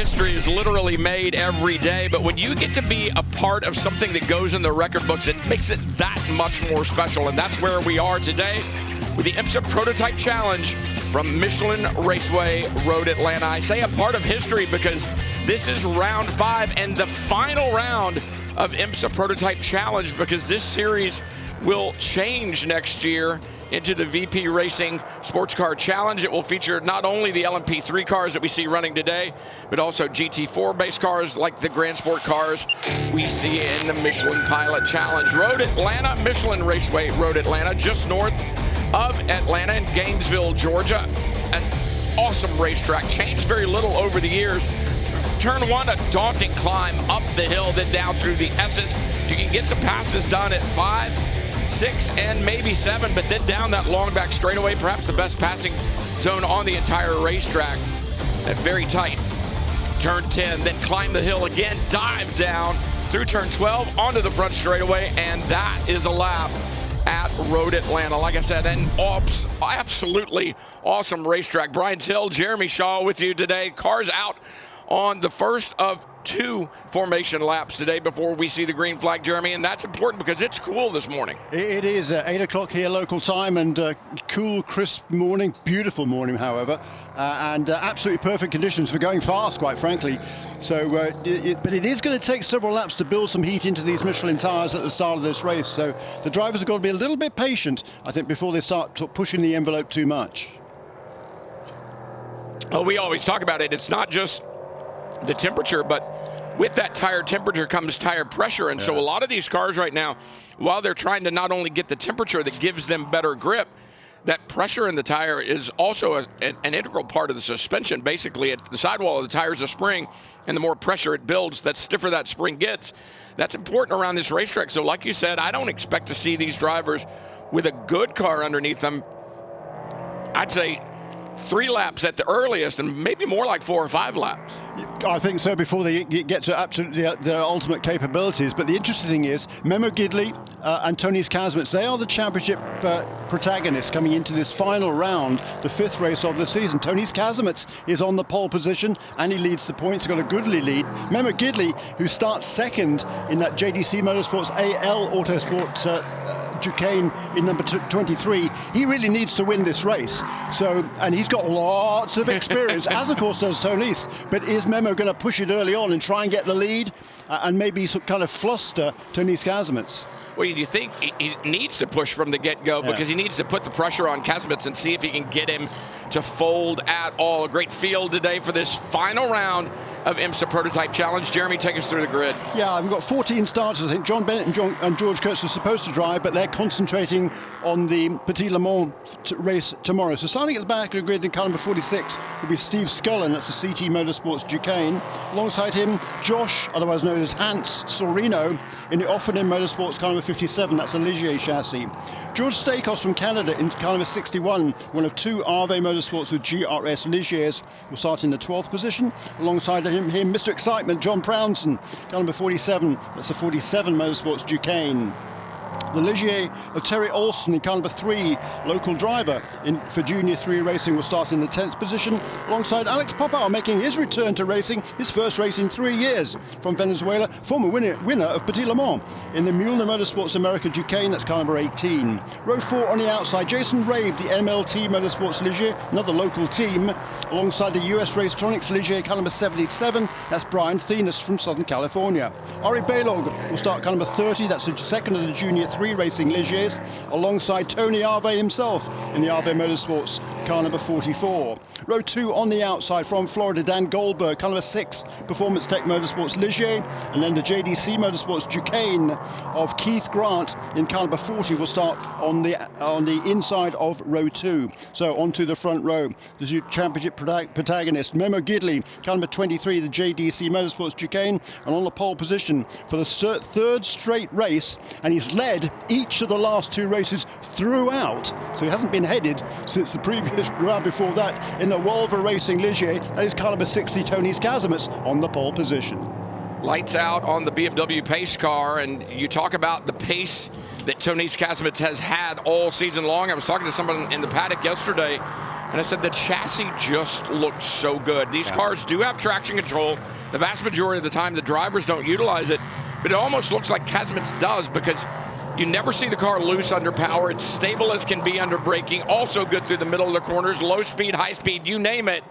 history is literally made every day, but when you get to be a part of something that goes in the record books, it makes it that much more special. And that's where we are today with the IMSA Prototype Challenge from Michelin Raceway, Road Atlanta. I say a part of history because this is round 5 and the final round of IMSA Prototype Challenge, because this series will change next year into the VP Racing Sports Car Challenge. It will feature not only the LMP3 cars that we see running today, but also GT4 base cars like the Grand Sport cars we see in the Michelin Pilot Challenge. Road Atlanta, Michelin Raceway, Road Atlanta, just north of Atlanta in Gainesville, Georgia. An awesome racetrack, changed very little over the years. Turn 1, a daunting climb up the hill, then down through the S's. You can get some passes done at 5, 6, and maybe 7, but then down that long back straightaway, perhaps the best passing zone on the entire racetrack. Very tight. Turn 10, then climb the hill again, dive down through turn 12 onto the front straightaway, and that is a lap at Road Atlanta. Like I said, an absolutely awesome racetrack. Brian Till, Jeremy Shaw with you today. Cars out on the first of 2 formation laps today before we see the green flag, Jeremy, and that's important because it's cool this morning. It is 8 o'clock here local time, and cool, crisp morning, beautiful morning, however, and absolutely perfect conditions for going fast, quite frankly. So, but it is going to take several laps to build some heat into these Michelin tires at the start of this race. So the drivers have got to be a little bit patient, I think, before they start pushing the envelope too much. Well, we always talk about it. It's not just the temperature, but with that tire temperature comes tire pressure. And so a lot of these cars right now, while they're trying to not only get the temperature that gives them better grip, that pressure in the tire is also an integral part of the suspension. Basically, at the sidewall of the tire is a spring, and the more pressure it builds, the stiffer that spring gets. That's important around this racetrack. So like you said, I don't expect to see these drivers with a good car underneath them. I'd say 3 laps at the earliest, and maybe more like 4 or 5 laps. I think so, before they get to absolutely their ultimate capabilities. But the interesting thing is, Memo Gidley and Tony Kazmits, they are the championship protagonists coming into this final round, the 5th race of the season. Tony Kazmits is on the pole position, and he leads the points. He's got a goodly lead. Memo Gidley, who starts 2nd in that JDC Motorsports AL Autosport Duquesne in number 23, he really needs to win this race. So, and he's got lots of experience, as of course does Tony's. But is Memo going to push it early on and try and get the lead and maybe kind of fluster Tony's Kazmits? Well, you think he needs to push from the get-go because he needs to put the pressure on Kazmits and see if he can get him to fold at all. A great field today for this final round of IMSA Prototype Challenge. Jeremy, take us through the grid. Yeah, we've got 14 starters. I think John Bennett and George Kurtz are supposed to drive, but they're concentrating on the Petit Le Mans race tomorrow. So starting at the back of the grid in car number 46 will be Steve Scullin. That's the CT Motorsports Duquesne. Alongside him, Josh, otherwise known as Hans Sorino, in the Offenen Motorsports car number 57. That's a Ligier chassis. George Stakos from Canada in car number 61, one of 2 Arve Motorsports with GRS Ligiers, will start in the 12th position. Alongside him, Mr. Excitement, John Brownson, car number 47. That's a 47 Motorsports Duquesne. The Ligier of Terry Olsen in car number 3, local driver for Junior 3 Racing, will start in the 10th position, alongside Alex Popao making his return to racing, his first race in 3 years, from Venezuela, former winner of Petit Le Mans in the Mueller Motorsports America Duquesne. That's car number 18. Row 4 on the outside, Jason Rabe, the MLT Motorsports Ligier, another local team, alongside the US Racetronics Ligier, car number 77. That's Brian Thenis from Southern California. Ari Baylog will start car number 30. That's the second of the Junior 3 Racing Ligiers, alongside Tony Arve himself in the Arve Motorsports car number 44. Row 2 on the outside from Florida, Dan Goldberg, car number 6, Performance Tech Motorsports Ligier, and then the JDC Motorsports Duquesne of Keith Grant in car number 40 will start on the inside of row 2. So onto the front row, the championship protagonist Memo Gidley, car number 23, the JDC Motorsports Duquesne, and on the pole position for the 3rd straight race, and he's led each of the last 2 races throughout, so he hasn't been headed since the previous round before that in the Wolver Racing Ligier. That is car number 60, Tony Kazmits, on the pole position. Lights out on the BMW pace car, and you talk about the pace that Tony Kazmits has had all season long. I was talking to someone in the paddock yesterday And I said the chassis just looks so good. These cars do have traction control. The vast majority of the time, the drivers don't utilize it. But it almost looks like Kazimierz does, because you never see the car loose under power. It's stable as can be under braking. Also good through the middle of the corners, low speed, high speed, you name it.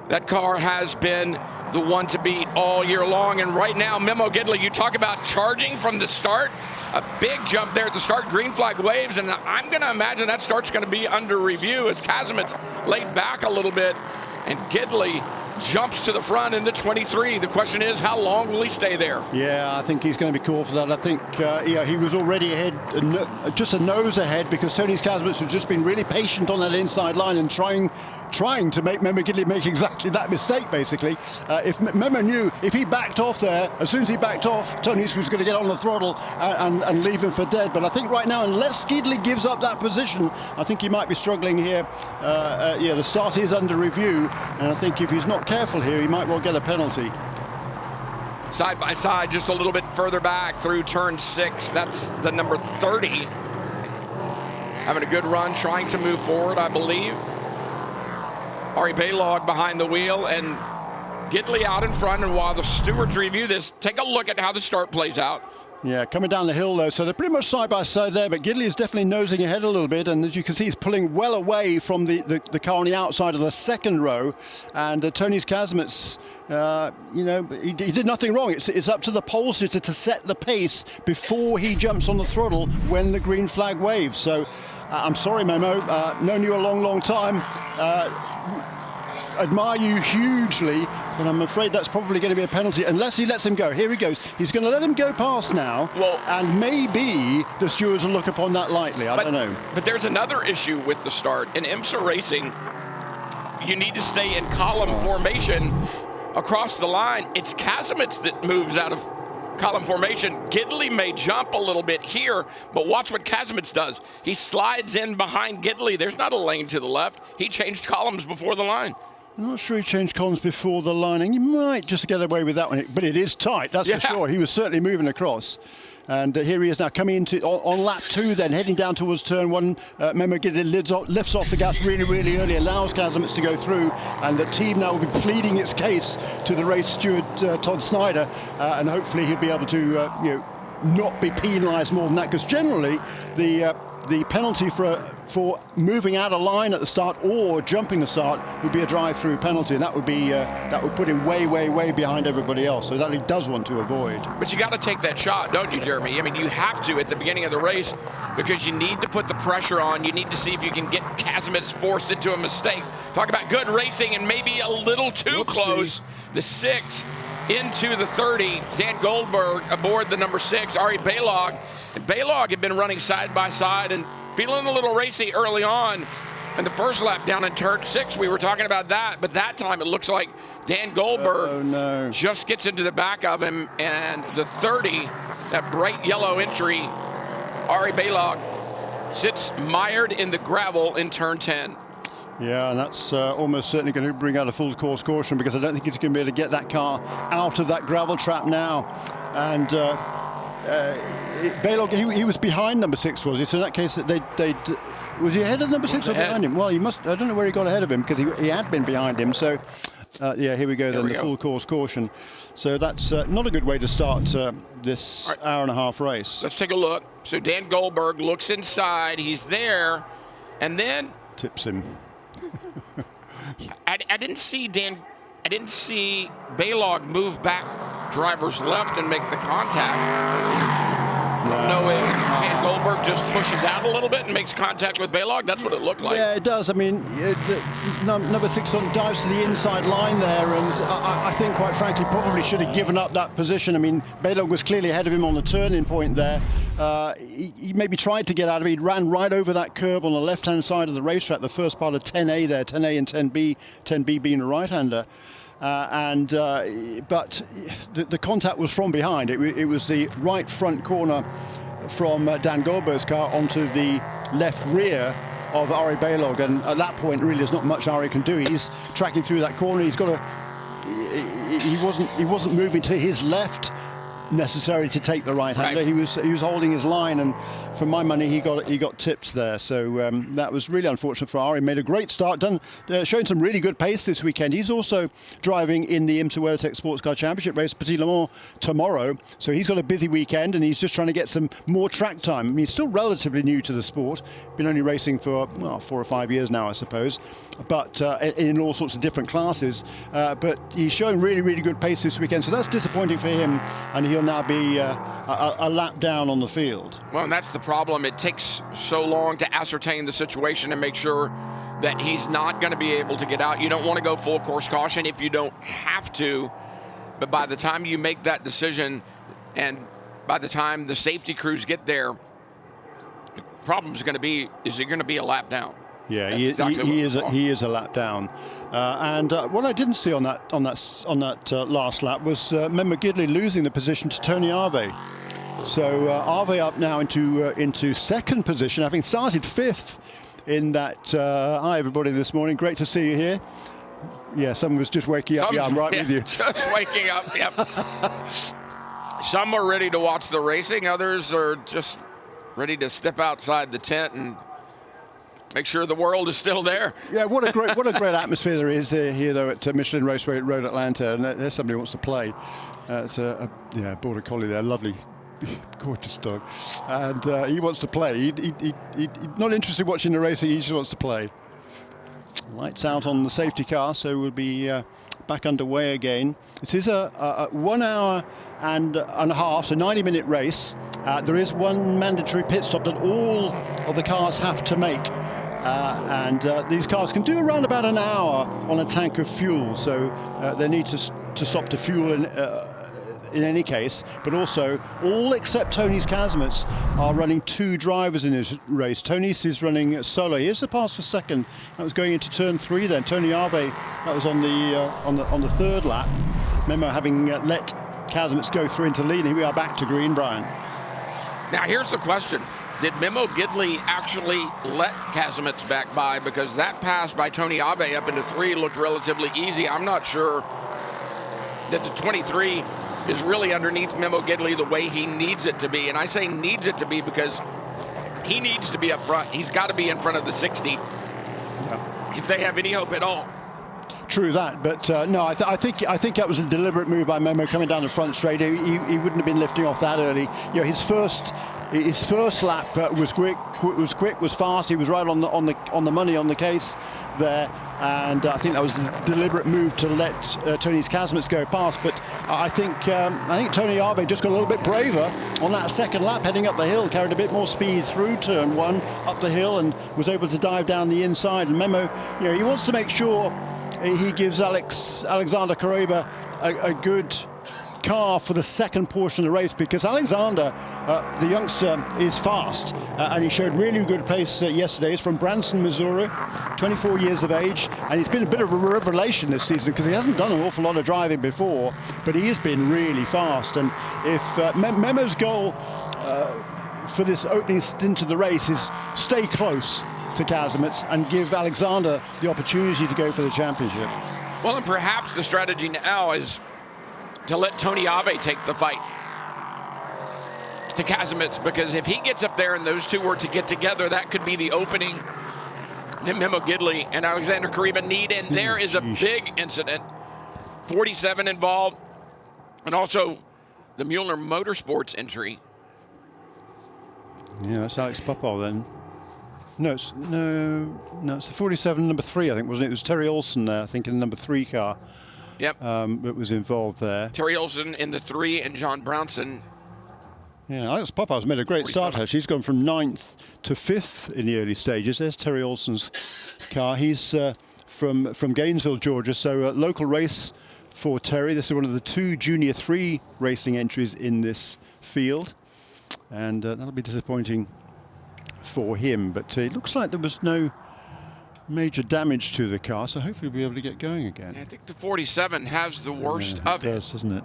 That car has been the one to beat all year long. And right now, Memo Gidley, you talk about charging from the start. A big jump there at the start, green flag waves, and I'm going to imagine that start's going to be under review as Kazimierz laid back a little bit, and Gidley jumps to the front in the 23. The question is, how long will he stay there? Yeah, I think he's going to be called for that. I think, he was already ahead, just a nose ahead, because Tony Kazimierz had just been really patient on that inside line and trying to make Memo Gidley make exactly that mistake, basically. If Memo knew, if he backed off there, as soon as he backed off, Tony was going to get on the throttle and leave him for dead. But I think right now, unless Gidley gives up that position, I think he might be struggling here. The start is under review, and I think if he's not careful here, he might well get a penalty. Side by side, just a little bit further back through turn 6. That's the number 30. Having a good run, trying to move forward, I believe. Ari Balog behind the wheel, and Gidley out in front. And while the stewards review this, take a look at how the start plays out. Yeah, coming down the hill, though, so they're pretty much side by side there, but Gidley is definitely nosing ahead a little bit, and as you can see, he's pulling well away from the car on the outside of the second row, and Tony Kazimierz, he did nothing wrong. It's up to the pole sitter to set the pace before he jumps on the throttle when the green flag waves. So, I'm sorry, Memo, known you a long, long time. Admire you hugely, but I'm afraid that's probably going to be a penalty unless he lets him go. Here he goes. He's going to let him go past now, and maybe the stewards will look upon that lightly. I don't know. But there's another issue with the start. In IMSA racing, you need to stay in column formation across the line. It's Kazimierz that moves out of column formation. Gidley may jump a little bit here, but watch what Kazimierz does. He slides in behind Gidley. There's not a lane to the left. He changed columns before the line. I'm not sure he changed columns before the lining. He might just get away with that one, but it is tight, that's for sure. He was certainly moving across. And here he is now coming into on lap 2, then heading down towards turn 1. Memo Gidley lifts off the gas really, really early, allows Kazimierz to go through, and the team now will be pleading its case to the race steward Todd Snyder, and hopefully he'll be able to not be penalised more than that, because generally the penalty for moving out of line at the start or jumping the start would be a drive-through penalty, and that would put him way, way, way behind everybody else. So that he does want to avoid. But you got to take that shot, don't you, Jeremy? I mean, you have to at the beginning of the race, because you need to put the pressure on. You need to see if you can get Kazimierz forced into a mistake. Talk about good racing and maybe a little too close. The 6 into the 30. Dan Goldberg aboard the number 6, Ari Balog. And Balog had been running side by side and feeling a little racy early on. In the first lap down in turn 6, we were talking about that, but that time it looks like Dan Goldberg just gets into the back of him, and the 30, that bright yellow entry, Ari Balog, sits mired in the gravel in turn 10. Yeah, and that's almost certainly going to bring out a full course caution, because I don't think he's going to be able to get that car out of that gravel trap now. And Balog, he was behind number 6, was he? So in that case, was he ahead of number 6 or behind him? Well, he must. I don't know where he got ahead of him, because he had been behind him. So, here we go then, the full course caution. So that's not a good way to start this hour and a half race. Let's take a look. So Dan Goldberg looks inside. He's there, and then tips him. I didn't see Balog move back driver's left and make the contact. No, Dan Goldberg just pushes out a little bit and makes contact with Balog. That's what it looked like. Yeah, it does. I mean, number 6 dives to the inside line there, and I think, quite frankly, probably should have given up that position. I mean, Balog was clearly ahead of him on the turning point there. He maybe tried to get out of it. He ran right over that curb on the left-hand side of the racetrack, the first part of 10A there, 10A and 10B, 10B being a right-hander. But the contact was from behind. It was the right front corner from Dan Goldberg's car onto the left rear of Ari Balog, and at that point, really, there's not much Ari can do. He's tracking through that corner. He's got he wasn't moving to his left necessarily to take the right-hander. Right. He was holding his line, and for my money, he got tipped there. So that was really unfortunate for Ari. Made a great start, showing some really good pace this weekend. He's also driving in the IMSA WeatherTech Sports Car Championship race, Petit Le Mans, tomorrow. So he's got a busy weekend, and he's just trying to get some more track time. I mean, he's still relatively new to the sport. Been only racing for 4 or 5 years now, I suppose, but in all sorts of different classes. But he's showing really, really good pace this weekend. So that's disappointing for him, and he'll now be a lap down on the field. Well, and that's the problem. It takes so long to ascertain the situation and make sure that he's not going to be able to get out. You don't want to go full course caution if you don't have to, but by the time you make that decision and by the time the safety crews get there, the problem is going to be, is he going to be a lap down? Yeah, That's he is a lap down, and what I didn't see on that last lap was Memo Gidley losing the position to Tony Arve. So Arve up now into second position, having started fifth in that. Hi everybody this morning, great to see you here. Yeah, someone was just waking up. Yeah, I'm right with you. Just waking up. Yep. Some are ready to watch the racing. Others are just ready to step outside the tent and make sure the world is still there. Yeah, what a great atmosphere there is here though at Michelin Raceway at Road Atlanta, and there's somebody who wants to play. It's a border collie there, lovely, gorgeous dog, and he wants to play. He's not interested in watching the racing. He just wants to play. Lights out on the safety car, so we'll be back underway again. It is a 1 hour and a half, so 90-minute race. There is one mandatory pit stop that all of the cars have to make. And these cars can do around about an hour on a tank of fuel, so they need to stop to fuel in any case. But also, all except Tony's Kazimierz are running 2 drivers in this race. Tony's is running solo. Here's the pass for second. That was going into turn 3 then. Tony Arve, that was on the third lap. Memo having let Kazimierz go through into lead. Here we are back to green, Brian. Now here's the question. Did Memo Gidley actually let Kazimierz back by? Because that pass by Tony Arve up into 3 looked relatively easy. I'm not sure that the 23 is really underneath Memo Gidley the way he needs it to be. And I say needs it to be because he needs to be up front. He's got to be in front of the 60 if they have any hope at all. True that, but no, I think that was a deliberate move by Memo coming down the front straight. He wouldn't have been lifting off that early. You know, his first lap was quick, was fast. He was right on the money on the case there, and I think that was a deliberate move to let Tony's Kazimierz go past. But I think Tony Arve just got a little bit braver on that second lap, heading up the hill, carried a bit more speed through turn 1 up the hill, and was able to dive down the inside. And Memo, you know, he wants to make sure he gives Alexander Kareba a good car for the second portion of the race, because Alexander, the youngster, is fast, and he showed really good pace yesterday. He's from Branson, Missouri, 24 years of age, and he's been a bit of a revelation this season because he hasn't done an awful lot of driving before, but he has been really fast. And if Memo's goal for this opening stint of the race is stay close to Kazimierz and give Alexander the opportunity to go for the championship. Well, and perhaps the strategy now is to let Tony Arve take the fight to Kazimierz, because if he gets up there and those two were to get together, that could be the opening that Memo Gidley and Alexander Kareba need. And there is a big incident, 47 involved, and also the Mueller Motorsports entry. Yeah, that's Alex Popov then. No, it's the 47, number 3, I think, wasn't it? It was Terry Olsen there, I think, in the number 3 car. Yep. That was involved there. Terry Olsen in the 3 and John Brownson. Yeah, Alex Popov's made a great 47. start. She's gone from 9th to 5th in the early stages. There's Terry Olsen's car. He's from Gainesville, Georgia, so a local race for Terry. This is one of the 2 Junior 3 racing entries in this field, and that'll be disappointing for him, but it looks like there was no major damage to the car, so hopefully we'll be able to get going again. I think the 47 has the worst of it. It does, doesn't it?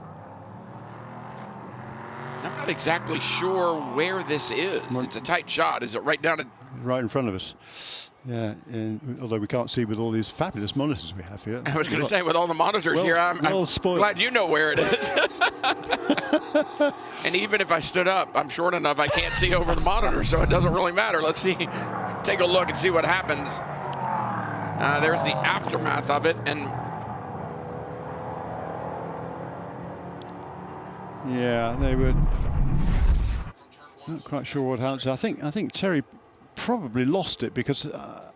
I'm not exactly sure where this is. It's a tight shot. Is it right down at... Right in front of us. Yeah, and although we can't see with all these fabulous monitors we have here. I was going to say, with all the monitors here, I'm glad you know where it is. And even if I stood up, I'm short enough, I can't see over the monitor, so it doesn't really matter. Let's see, take a look and see what happens. There's the aftermath of it, and yeah, they were not quite sure what happened. I think Terry probably lost it because I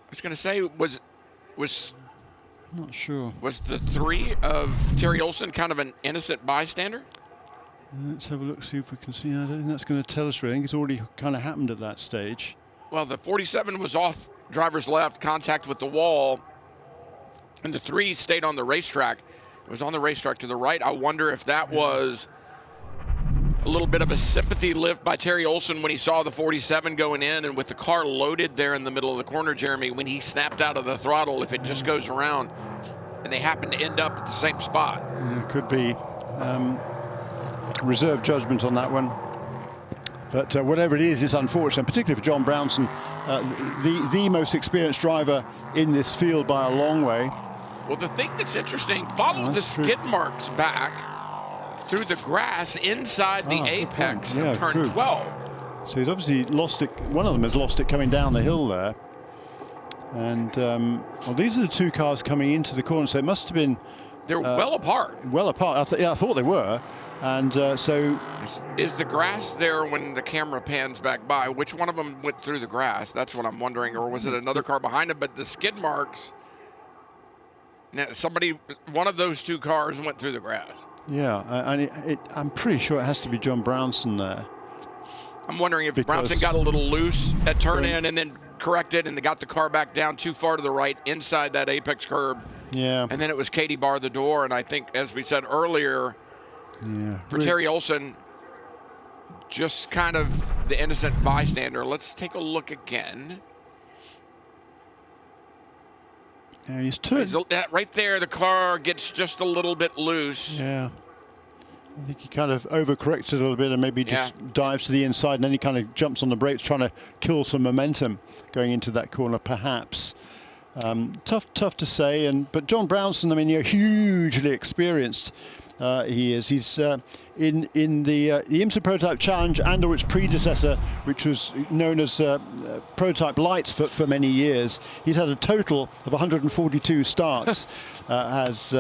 was going to say, was not sure. Was the 3 of Terry Olsen kind of an innocent bystander? Let's have a look, see if we can see. I don't think that's going to tell us really. I think it's already kind of happened at that stage. Well, the 47 was off driver's left, contact with the wall, and the 3 stayed on the racetrack. It was on the racetrack to the right. I wonder if that was a little bit of a sympathy lift by Terry Olsen when he saw the 47 going in, and with the car loaded there in the middle of the corner, Jeremy, when he snapped out of the throttle, if it just goes around, and they happen to end up at the same spot. Yeah, could be reserve judgment on that one. But whatever it is, it's unfortunate, particularly for John Brownson, the most experienced driver in this field by a long way. Well, the thing that's interesting, follow the skid marks back through the grass inside the apex of turn 12. So he's obviously lost it. One of them has lost it coming down the hill there. And well, these are the 2 cars coming into the corner, so it must have been. They're well apart. Well apart. I thought they were. And so. Is the grass there when the camera pans back by? Which one of them went through the grass? That's what I'm wondering. Or was it another car behind him? But the skid marks. Now, one of those 2 cars went through the grass. Yeah, and I'm pretty sure it has to be John Brownson there. I'm wondering if Brownson got a little loose at turn in and then corrected and they got the car back down too far to the right inside that apex curb. Yeah. And then it was Katie bar the door. And I think, as we said earlier, for Terry Olsen, just kind of the innocent bystander. Let's take a look again. Yeah, he's right there, the car gets just a little bit loose. Yeah. I think he kind of overcorrects a little bit and maybe just dives to the inside, and then he kind of jumps on the brakes trying to kill some momentum going into that corner, perhaps. Tough to say. But John Brownson, I mean, you're hugely experienced. He is. He's in the IMSA Prototype Challenge and/or its predecessor, which was known as Prototype Lights for many years. He's had a total of 142 starts. Has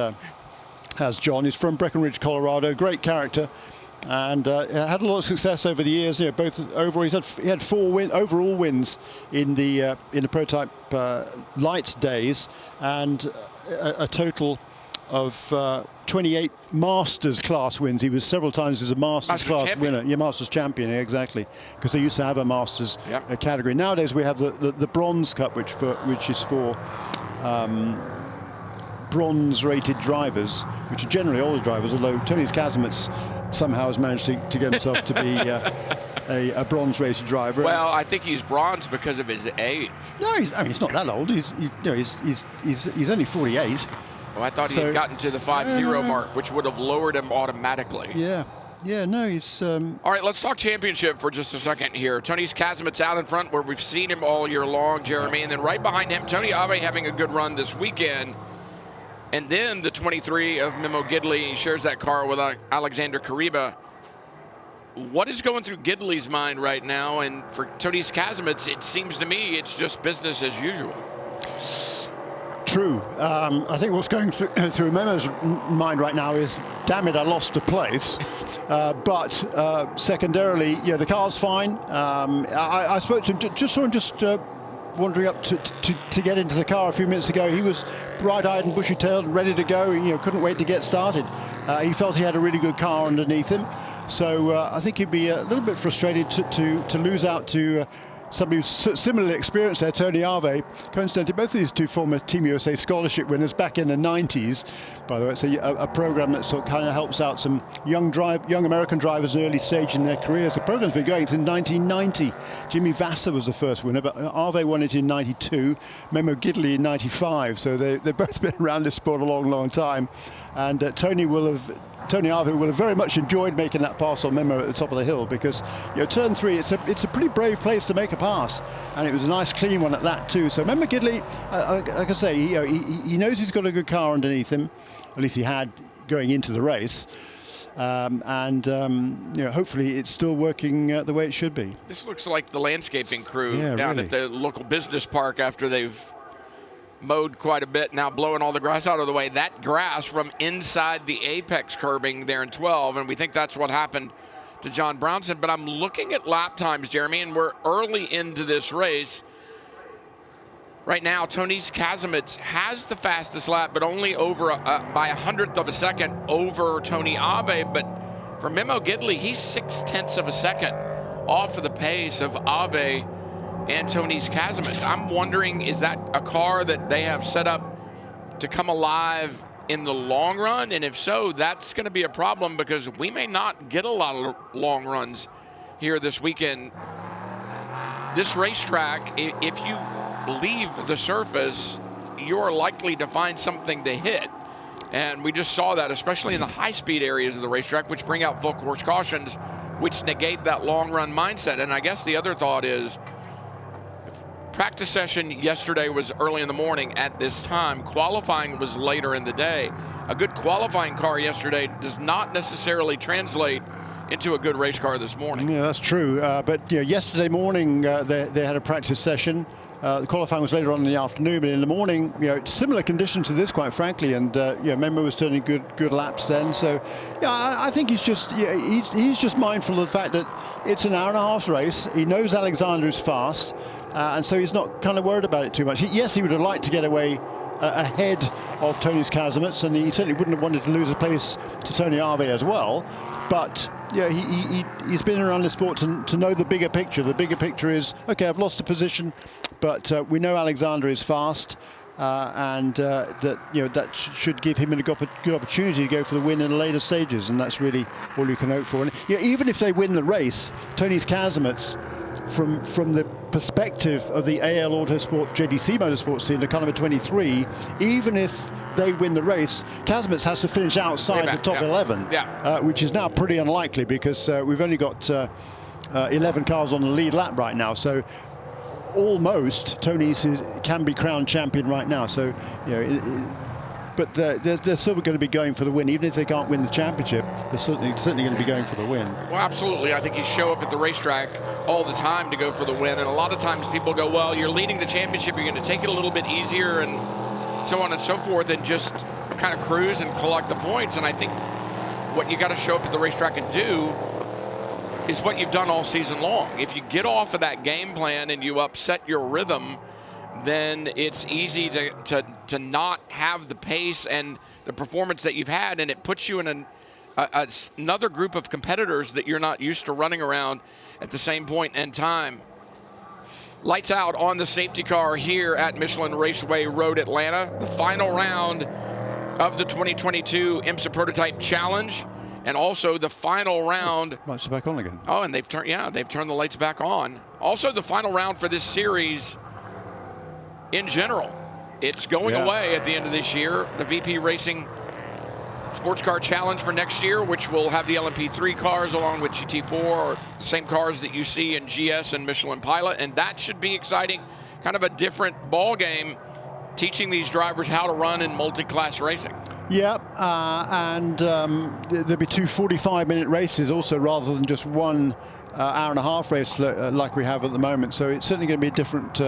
John. He's from Breckenridge, Colorado. Great character, and had a lot of success over the years. You know, both overall. He had 4 overall wins in the Prototype Lights days, and a total of 28 Masters class wins. He was several times as a Masters class champion. Winner. Yeah, Masters champion, exactly. Because they used to have a Masters category. Nowadays we have the Bronze Cup, which is for bronze-rated drivers, which are generally older drivers, although Tony Kazimierz somehow has managed to get himself to be a bronze-rated driver. Well, I think he's bronze because of his age. No, he's not that old. He's only 48. Well, I thought he had gotten to the 5-0 mark, which would have lowered him automatically. Yeah, no, he's... All right, let's talk championship for just a second here. Tony Kazimierz out in front, where we've seen him all year long, Jeremy, and then right behind him, Tony Ave having a good run this weekend. And then the 23 of Memo Gidley shares that car with Alexander Kariba. What is going through Gidley's mind right now? And for Tony Kazimierz, it seems to me it's just business as usual. True. I think what's going through Memo's mind right now is, damn it, I lost a place. But secondarily, the car's fine. I spoke to him wandering up to get into the car a few minutes ago. He was bright-eyed and bushy-tailed and ready to go. Couldn't wait to get started. He felt he had a really good car underneath him. So I think he'd be a little bit frustrated to lose out to somebody who's similarly experienced there, Tony Ave. Coincidentally, both of these 2 former Team USA scholarship winners back in the 90s. By the way, it's a program that sort of kind of helps out some young American drivers in early stage in their careers. The program's been going since 1990. Jimmy Vasser was the first winner, but Ave won it in 92, Memo Gidley in 95. So they've both been around this sport a long, long time. And Tony Arvo will have very much enjoyed making that pass on Memo at the top of the hill, because turn 3, it's a pretty brave place to make a pass, and it was a nice clean one at that too. So Memo Gidley, like I say, he knows he's got a good car underneath him, at least he had going into the race. Hopefully it's still working the way it should be. This looks like the landscaping crew down at the local business park after they've mowed quite a bit, now blowing all the grass out of the way. That grass from inside the apex curbing there in 12, and we think that's what happened to John Brownson. But I'm looking at lap times, Jeremy, and we're early into this race. Right now, Tony's Kazimitz has the fastest lap, but only over by 100th of a second over Tony Abe. But for Memo Gidley, he's 0.6 of a second off of the pace of Abe and Tony's Kazimitz. I'm wondering, is that a car that they have set up to come alive in the long run? And if so, that's going to be a problem, because we may not get a lot of long runs here this weekend. This racetrack, if you leave the surface, you're likely to find something to hit. And we just saw that, especially in the high-speed areas of the racetrack, which bring out full course cautions, which negate that long-run mindset. And I guess the other thought is, practice session yesterday was early in the morning at this time. Qualifying was later in the day. A good qualifying car yesterday does not necessarily translate into a good race car this morning. Yeah, that's true. But yesterday morning they had a practice session. The qualifying was later on in the afternoon, but in the morning, similar conditions to this, quite frankly. And Memo was turning good laps then. So, I think he's just mindful of the fact that it's an hour-and-a-half race. He knows Alexander is fast, and so he's not kind of worried about it too much. Yes, he would have liked to get away ahead of Tony's Kazimitz, and he certainly wouldn't have wanted to lose a place to Tony Arve as well. But he's been around the sport to know the bigger picture. The bigger picture is, okay, I've lost a position, but we know Alexander is fast, and that should give him a good opportunity to go for the win in the later stages, and that's really all you can hope for. And even if they win the race, Tony's Kazimitz, from the perspective of the AL Autosport JDC Motorsports team, the car number 23, even if they win the race, Kazimitz has to finish outside the top 11, which is now pretty unlikely, because we've only got 11 cars on the lead lap right now. So almost Tony's can be crowned champion right now. So but they're still going to be going for the win. Even if they can't win the championship, they're certainly going to be going for the win. Well, absolutely. I think you show up at the racetrack all the time to go for the win. And a lot of times people go, well, you're leading the championship, you're going to take it a little bit easier and so on and so forth, and just kind of cruise and collect the points. And I think what you got to show up at the racetrack and do is what you've done all season long. If you get off of that game plan and you upset your rhythm, then it's easy to not have the pace and the performance that you've had, and it puts you in another group of competitors that you're not used to running around at the same point in time. Lights out on the safety car here at Michelin Raceway Road, Atlanta. The final round of the 2022 IMSA Prototype Challenge, and also the final round. Lights are back on again. Oh, and they've turned the lights back on. Also, the final round for this series in general. It's going away at the end of this year. The VP Racing Sports Car Challenge for next year, which will have the LMP3 cars along with GT4, or the same cars that you see in GS and Michelin Pilot, and that should be exciting. Kind of a different ball game, teaching these drivers how to run in multi-class racing. Yeah, and there'll be two 45-minute races also, rather than just one hour-and-a-half race like we have at the moment. So it's certainly going to be a different,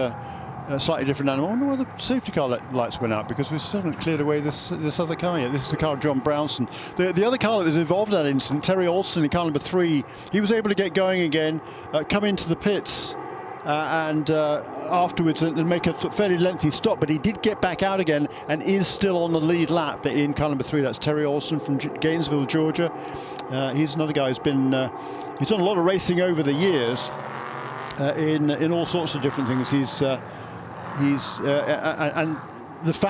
slightly different animal. I wonder why the safety car lights went out, because we still haven't cleared away this other car yet. This is the car of John Brownson. The other car that was involved in that incident, Terry Alston in car number 3, he was able to get going again, come into the pits, and afterwards and make a fairly lengthy stop, but he did get back out again and is still on the lead lap in car number 3. That's Terry Alston from Gainesville, Georgia. He's another guy who's been he's done a lot of racing over the years in all sorts of different things. And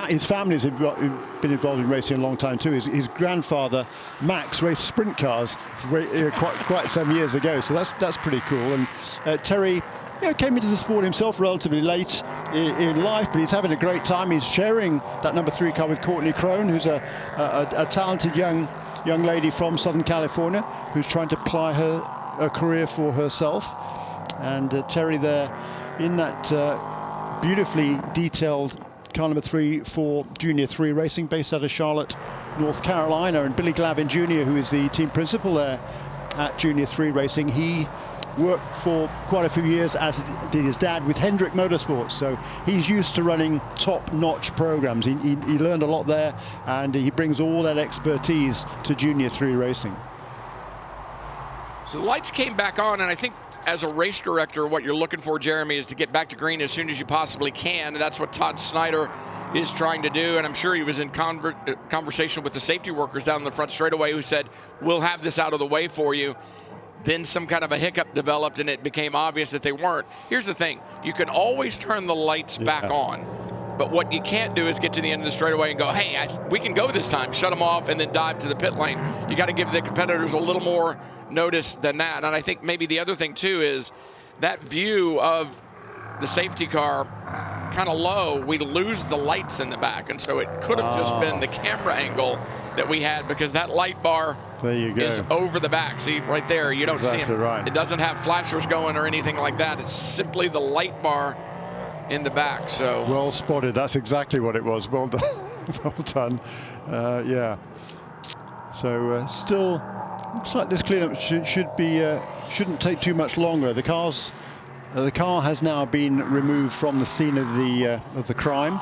his family's been involved in racing a long time too. His grandfather Max raced sprint cars quite some years ago, so that's pretty cool. And Terry came into the sport himself relatively late in life, but he's having a great time. He's sharing that number 3 car with Courtney Crone, who's a talented young lady from Southern California who's trying to ply a career for herself. And Terry there in that beautifully detailed car number 3 for Junior 3 Racing, based out of Charlotte, North Carolina. And Billy Glavin Jr., who is the team principal there at Junior 3 Racing, he worked for quite a few years, as did his dad, with Hendrick Motorsports, so he's used to running top-notch programs. He learned a lot there, and he brings all that expertise to Junior 3 Racing. So the lights came back on, and I think as a race director, what you're looking for, Jeremy, is to get back to green as soon as you possibly can, and that's what Todd Snyder is trying to do. And I'm sure he was in conversation with the safety workers down in the front straightaway, who said, we'll have this out of the way for you. Then some kind of a hiccup developed, and it became obvious that they weren't. Here's the thing. You can always turn the lights back on. But what you can't do is get to the end of the straightaway and go, hey, we can go this time, shut them off, and then dive to the pit lane. You got to give the competitors a little more notice than that. And I think maybe the other thing, too, is that view of the safety car kind of low, we lose the lights in the back. And so it could have just been the camera angle that we had, because that light bar there you go. is over the back. See, right there, you don't exactly see it. Right. It doesn't have flashers going or anything like that. It's simply the light bar in the back. So well spotted. That's exactly what it was. Well done. Well done. Yeah. So still looks like this cleanup shouldn't take too much longer. The car has now been removed from the scene of the crime,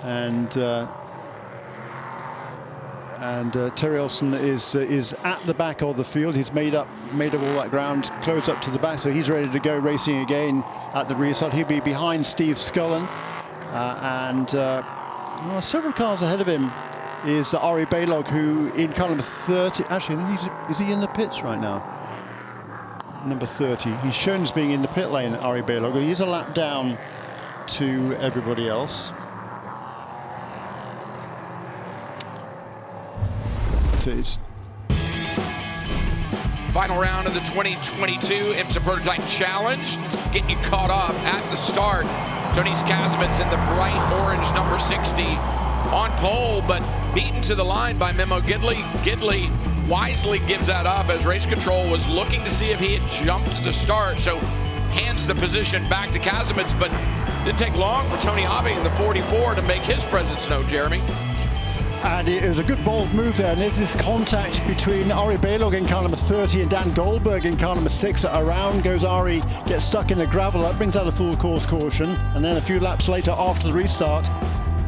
and Terry Olsen is at the back of the field. He's made up all that ground, close up to the back, so he's ready to go racing again at the restart. He'll be behind Steve Scullen, and several cars ahead of him is Ari Balog, who in car number 30. Actually, is he in the pits right now? Number 30. He's shown as being in the pit lane, Ari Balog. He's a lap down to everybody else. Final round of the 2022 IMSA Prototype Challenge. Let's get you caught up at the start. Tony Kazimierz in the bright orange number 60 on pole, but beaten to the line by Memo Gidley. Gidley wisely gives that up as race control was looking to see if he had jumped the start, so hands the position back to Kazimierz, but didn't take long for Tony Ave in the 44 to make his presence known, Jeremy. And it was a good bold move there, and there's this contact between Ari Balog in car number 30 and Dan Goldberg in car number 6. Around goes Ari, gets stuck in the gravel, that brings out a full course caution, and then a few laps later after the restart.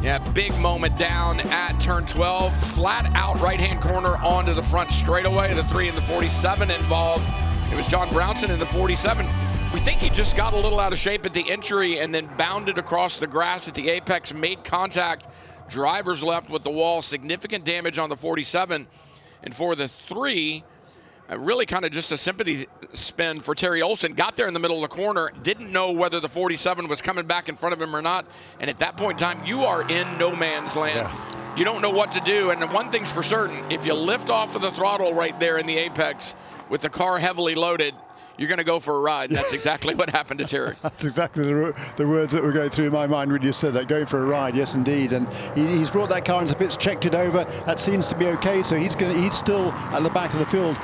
Yeah, big moment down at turn 12, flat out right-hand corner onto the front straightaway. The 3 and the 47 involved. It was John Brownson in the 47. We think he just got a little out of shape at the entry and then bounded across the grass at the apex, made contact. Drivers left with the wall, significant damage on the 47. And for the 3, really kind of just a sympathy spin for Terry Olsen. Got there in the middle of the corner, didn't know whether the 47 was coming back in front of him or not. And at that point in time, you are in no man's land. Yeah. You don't know what to do. And one thing's for certain, if you lift off of the throttle right there in the apex with the car heavily loaded, you're going to go for a ride. That's exactly what happened to Terry. That's exactly the words that were going through my mind when you said that, going for a ride. Yes, indeed. And he's brought that car into pits, checked it over. That seems to be okay, so he's still at the back of the field.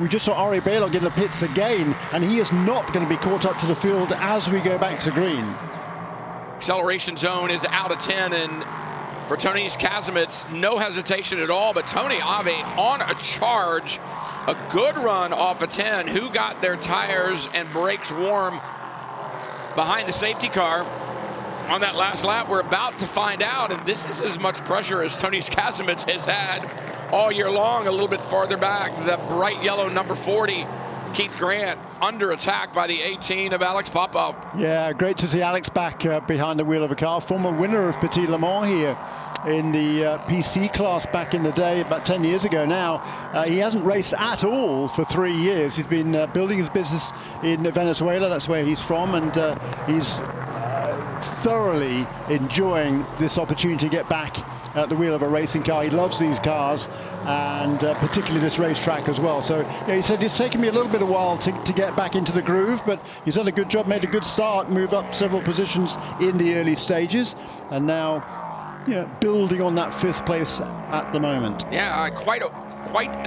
We just saw Ari Balog in the pits again, and he is not going to be caught up to the field as we go back to green. Acceleration zone is out of 10, and for Tony Kazimierz, no hesitation at all, but Tony Ave on a charge. A good run off of 10. Who got their tires and brakes warm behind the safety car on that last lap? We're about to find out, and this is as much pressure as Tony Kazimierz has had all year long. A little bit farther back, the bright yellow number 40, Keith Grant, under attack by the 18 of Alex Popov. Yeah, great to see Alex back behind the wheel of a car. Former winner of Petit Le Mans here in the PC class back in the day, about 10 years ago now. He hasn't raced at all for 3 years. He's been building his business in Venezuela. That's where he's from, and he's thoroughly enjoying this opportunity to get back at the wheel of a racing car. He loves these cars, and particularly this racetrack as well. So yeah, he said it's taken me a little bit of a while to get back into the groove, but he's done a good job, made a good start, moved up several positions in the early stages, and now building on that 5th place at the moment. Yeah, quite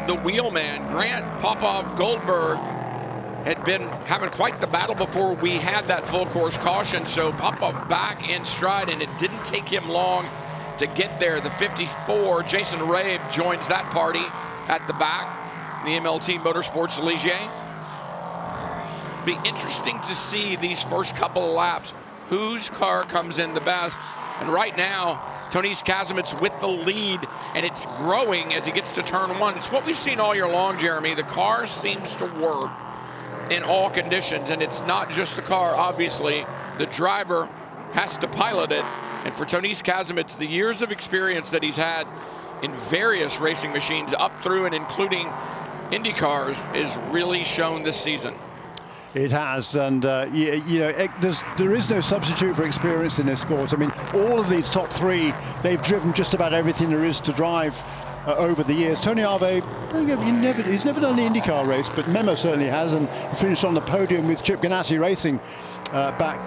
the wheelman. Grant Popov Goldberg had been having quite the battle before we had that full course caution, so Popov back in stride, and it didn't take him long to get there. The 54, Jason Rabe, joins that party at the back, the MLT Motorsports Ligier. Be interesting to see these first couple of laps, whose car comes in the best. And right now, Tonis Kasemets with the lead, and it's growing as he gets to turn 1. It's what we've seen all year long, Jeremy. The car seems to work in all conditions, and it's not just the car, obviously. The driver has to pilot it. And for Tonis Kasemets, the years of experience that he's had in various racing machines up through and including Indy cars is really shown this season. It has, and there is no substitute for experience in this sport. I mean, all of these top 3, they've driven just about everything there is to drive over the years. Tony Arve, he's never done an IndyCar race, but Memo certainly has, and finished on the podium with Chip Ganassi Racing back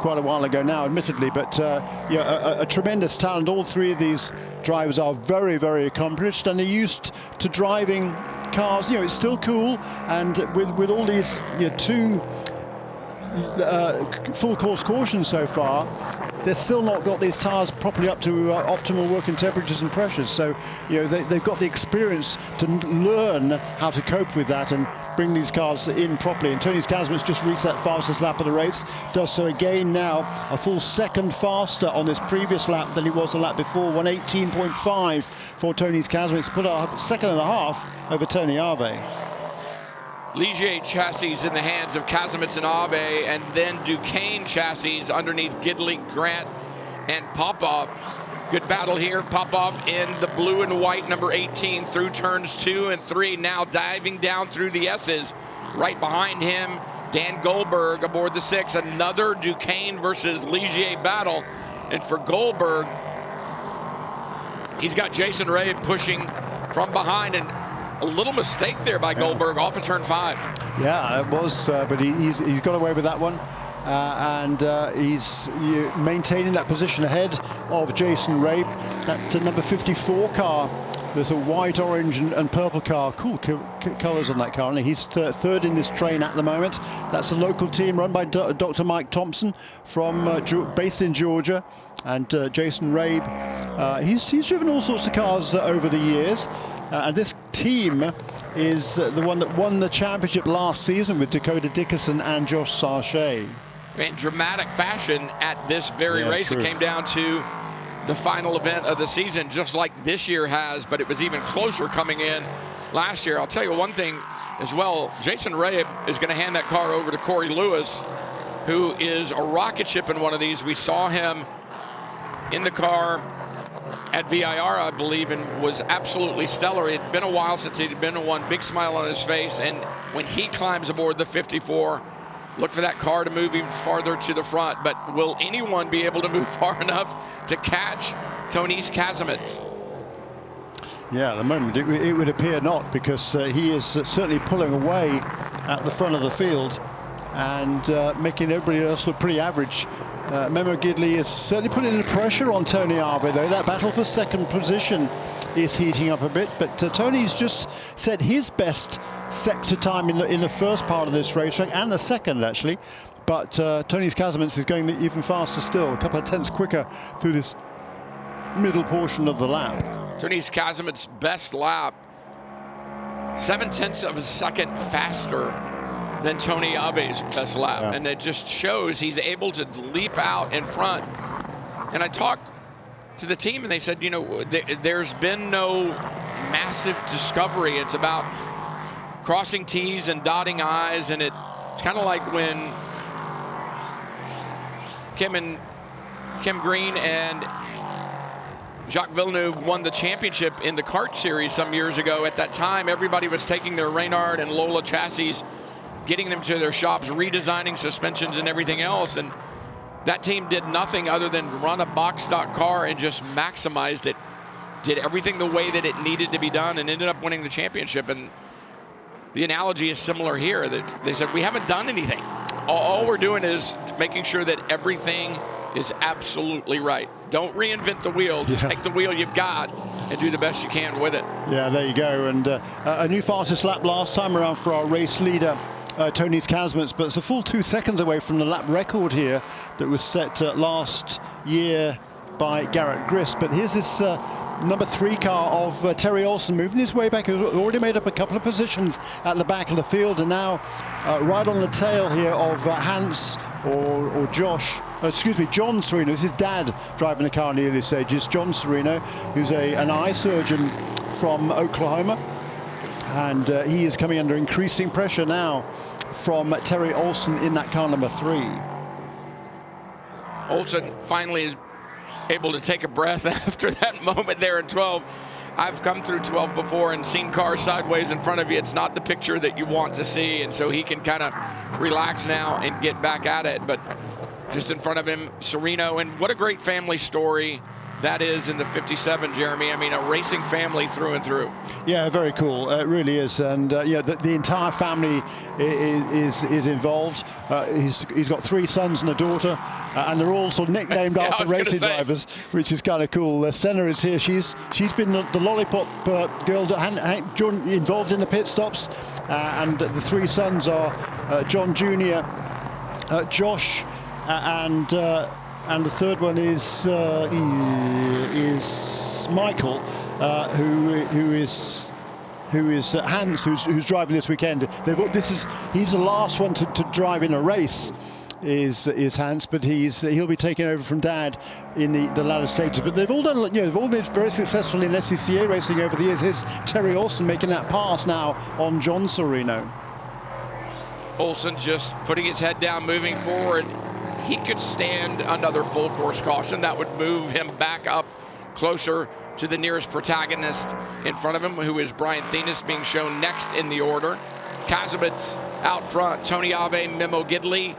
quite a while ago now, admittedly. But a tremendous talent. All 3 of these drivers are very, very accomplished, and they're used to driving cars. It's still cool, and with all these 2 full course cautions so far, they've still not got these tires properly up to optimal working temperatures and pressures. So they've got the experience to learn how to cope with that and bring these cars in properly. And Tonis Kasemets just reached that fastest lap of the race, does so again now, a full second faster on this previous lap than he was the lap before. 1:18.5 for Tonis Kasemets, put a second and a half over Tony Arve. Ligier chassis in the hands of Kasemets and Ave, and then Duquesne chassis underneath Gidley, Grant, and Popov. Good battle here. Popov in the blue and white, number 18, through turns 2 and 3, now diving down through the S's. Right behind him, Dan Goldberg aboard the 6. Another Duquesne versus Ligier battle. And for Goldberg, he's got Jason Ray pushing from behind, and a little mistake there by Goldberg off of turn 5. Yeah, it was, but he's got away with that one. And he's maintaining that position ahead of Jason Rabe. That number 54 car, there's a white, orange, and purple car. Cool colors on that car. And he's third in this train at the moment. That's a local team run by Dr. Mike Thompson, based in Georgia. And Jason Rabe, he's driven all sorts of cars over the years. And this team is the one that won the championship last season with Dakota Dickerson and Josh Sarche. In dramatic fashion at this very race. True. It came down to the final event of the season, just like this year has, but it was even closer coming in last year. I'll tell you one thing as well. Jason Ray is going to hand that car over to Corey Lewis, who is a rocket ship in one of these. We saw him in the car at VIR, I believe, and was absolutely stellar. It had been a while since he'd been in one. Big smile on his face, and when he climbs aboard the 54, look for that car to move even farther to the front. But will anyone be able to move far enough to catch Tonis Kasemets? Yeah, at the moment it would appear not, because he is certainly pulling away at the front of the field and making everybody else look pretty average. Memo Gidley is certainly putting the pressure on Tony Arve, though. That battle for second position is heating up a bit, but Tony's just set his best sector time in the first part of this racetrack, and the second, actually. But Tonis Kasemets is going even faster still, a couple of tenths quicker through this middle portion of the lap. Tonis Kasemets' best lap, 0.7 of a second faster than Tony Ave's best lap. Yeah. And it just shows he's able to leap out in front. And I talked to the team, and they said, there's been no massive discovery. It's about crossing T's and dotting I's, and it's kind of like when Kim Green and Jacques Villeneuve won the championship in the kart series some years ago. At that time, everybody was taking their Reynard and Lola chassis, getting them to their shops, redesigning suspensions and everything else. And that team did nothing other than run a box stock car and just maximized it, did everything the way that it needed to be done, and ended up winning the championship. And the analogy is similar here, that they said, we haven't done anything. All we're doing is making sure that everything is absolutely right. Don't reinvent the wheel. Just take the wheel you've got and do the best you can with it. Yeah, there you go. And a new fastest lap last time around for our race leader, Tony Kazmets, but it's a full 2 seconds away from the lap record here that was set last year by Garrett Grist. But here's this number 3 car of Terry Olsen moving his way back. He's already made up a couple of positions at the back of the field, and now right on the tail here of Hans or John Serino. This is Dad driving the car in the early stages. John Serino, who's an eye surgeon from Oklahoma, and he is coming under increasing pressure now from Terry Olsen in that car number 3. Olsen finally is able to take a breath after that moment there in 12. I've come through 12 before and seen cars sideways in front of you. It's not the picture that you want to see, and so he can kind of relax now and get back at it. But just in front of him, Serino, and what a great family story that is in the 57, Jeremy. I mean, a racing family through and through. Yeah, very cool. It really is. And yeah, the entire family is involved. He's got 3 sons and a daughter, and they're all sort of nicknamed after racing drivers, which is kind of cool. Senna is here. She's been the lollipop girl involved in the pit stops, and the 3 sons are John Jr., Josh, and the third one is Michael, who is Hans, who's driving this weekend. He's the last one to drive in a race. Is Hans, but he'll be taking over from Dad in the latter stages. But they've all done, they've all been very successful in SCCA racing over the years. Here's Terry Olsen making that pass now on John Serino. Olsen just putting his head down, moving forward. He could stand another full course caution. That would move him back up closer to the nearest protagonist in front of him, who is Brian Thenis, being shown next in the order. Kazabets out front, Tony Ave, Memo Gidley,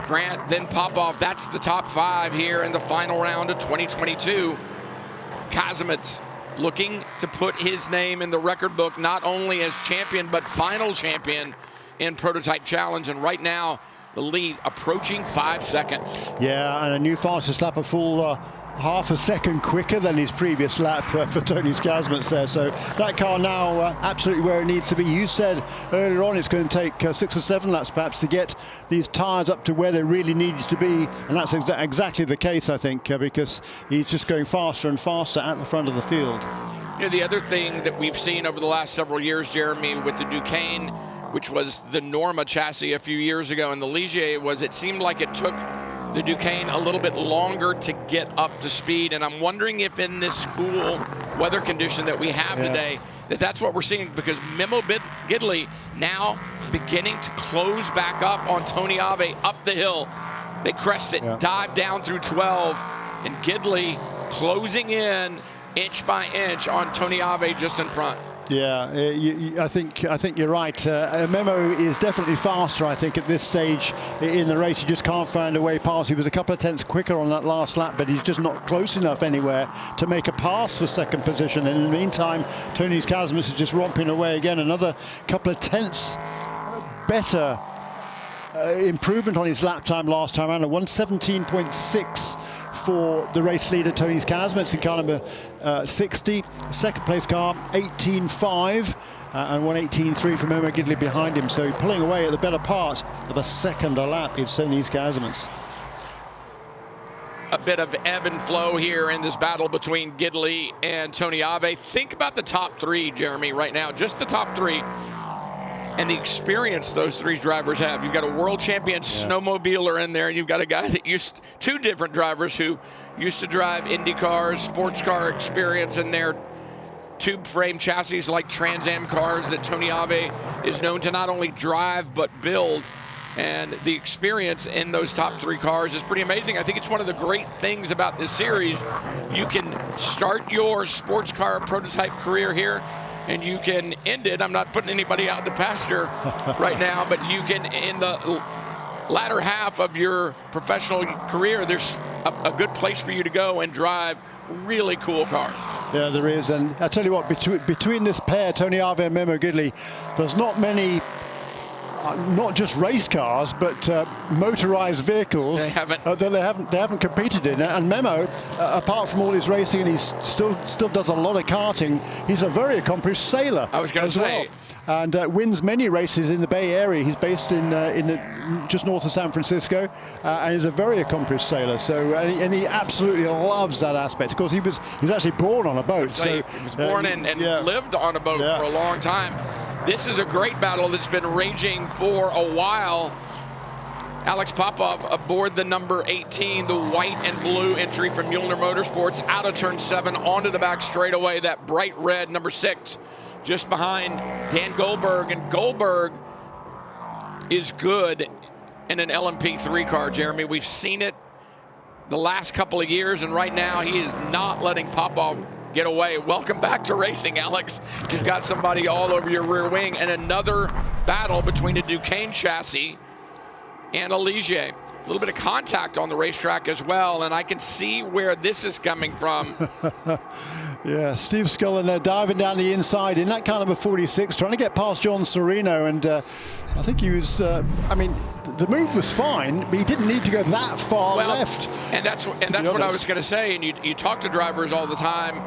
Grant, then Popov. That's the top 5 here in the final round of 2022. Kazabets looking to put his name in the record book, not only as champion, but final champion in Prototype Challenge. And right now, the lead approaching 5 seconds. Yeah, and a new fastest lap, a full half a second quicker than his previous lap for Tony Kazmets there. So that car now absolutely where it needs to be. You said earlier on it's going to take 6 or 7 laps perhaps to get these tyres up to where they really need to be, and that's exactly the case, I think, because he's just going faster and faster at the front of the field. The other thing that we've seen over the last several years, Jeremy, with the Duquesne, which was the Norma chassis a few years ago, and the Ligier, was it seemed like it took the Duquesne a little bit longer to get up to speed. And I'm wondering if in this cool weather condition that we have today, that's what we're seeing, because Memo Gidley now beginning to close back up on Tony Ave up the hill. They crest it, dive down through 12, and Gidley closing in inch by inch on Tony Ave just in front. Yeah, I think you're right. Memo is definitely faster, I think, at this stage in the race. He just can't find a way past. He was a couple of tenths quicker on that last lap, but he's just not close enough anywhere to make a pass for second position. And in the meantime, Tony Kazmets is just romping away again. Another couple of tenths better improvement on his lap time last time around, a 1:17.6 for the race leader Tony Kazmets in car number 60. Second place car 18.5 and 1:18.3 from Memo Gidley behind him. So pulling away at the better part of a second a lap is Tony Kazmets. A bit of ebb and flow here in this battle between Gidley and Tony Ave. Think about the top 3, Jeremy, right now, just the top 3. And the experience those 3 drivers have. You've got a world champion snowmobiler in there, and you've got a guy that two different drivers who used to drive Indy cars, sports car experience in their tube frame chassis like Trans Am cars that Tony Ave is known to not only drive but build. And the experience in those top 3 cars is pretty amazing. I think it's one of the great things about this series. You can start your sports car prototype career here, and you can end it. I'm not putting anybody out the pasture right now, but you can, in the latter half of your professional career, there's a good place for you to go and drive really cool cars. Yeah, there is. And I tell you what, between this pair, Tony Ave and Memo Gidley, there's not many, not just race cars, but motorized vehicles that they haven't competed in. And Memo, apart from all his racing, and he still does a lot of karting, he's a very accomplished sailor. I was going to say. Well. And wins many races in the Bay Area. He's based in just north of San Francisco, and he's a very accomplished sailor. So, and he absolutely loves that aspect. Of course, he was actually born on a boat. So he was born and lived on a boat for a long time. This is a great battle that's been raging for a while. Alex Popov aboard the number 18, the white and blue entry from Mueller Motorsports, out of turn 7 onto the back straightaway. That bright red number 6. Just behind Dan Goldberg, and Goldberg is good in an LMP3 car, Jeremy. We've seen it the last couple of years, and right now he is not letting Popov get away. Welcome back to racing, Alex. You've got somebody all over your rear wing, and another battle between a Duquesne chassis and a Ligier. A little bit of contact on the racetrack as well, and I can see where this is coming from. Yeah, Steve Scullin there diving down the inside in that car number 46, trying to get past John Serino, and I think he was, I mean, the move was fine, but he didn't need to go that far left. And that's what I was going to say, and you talk to drivers all the time,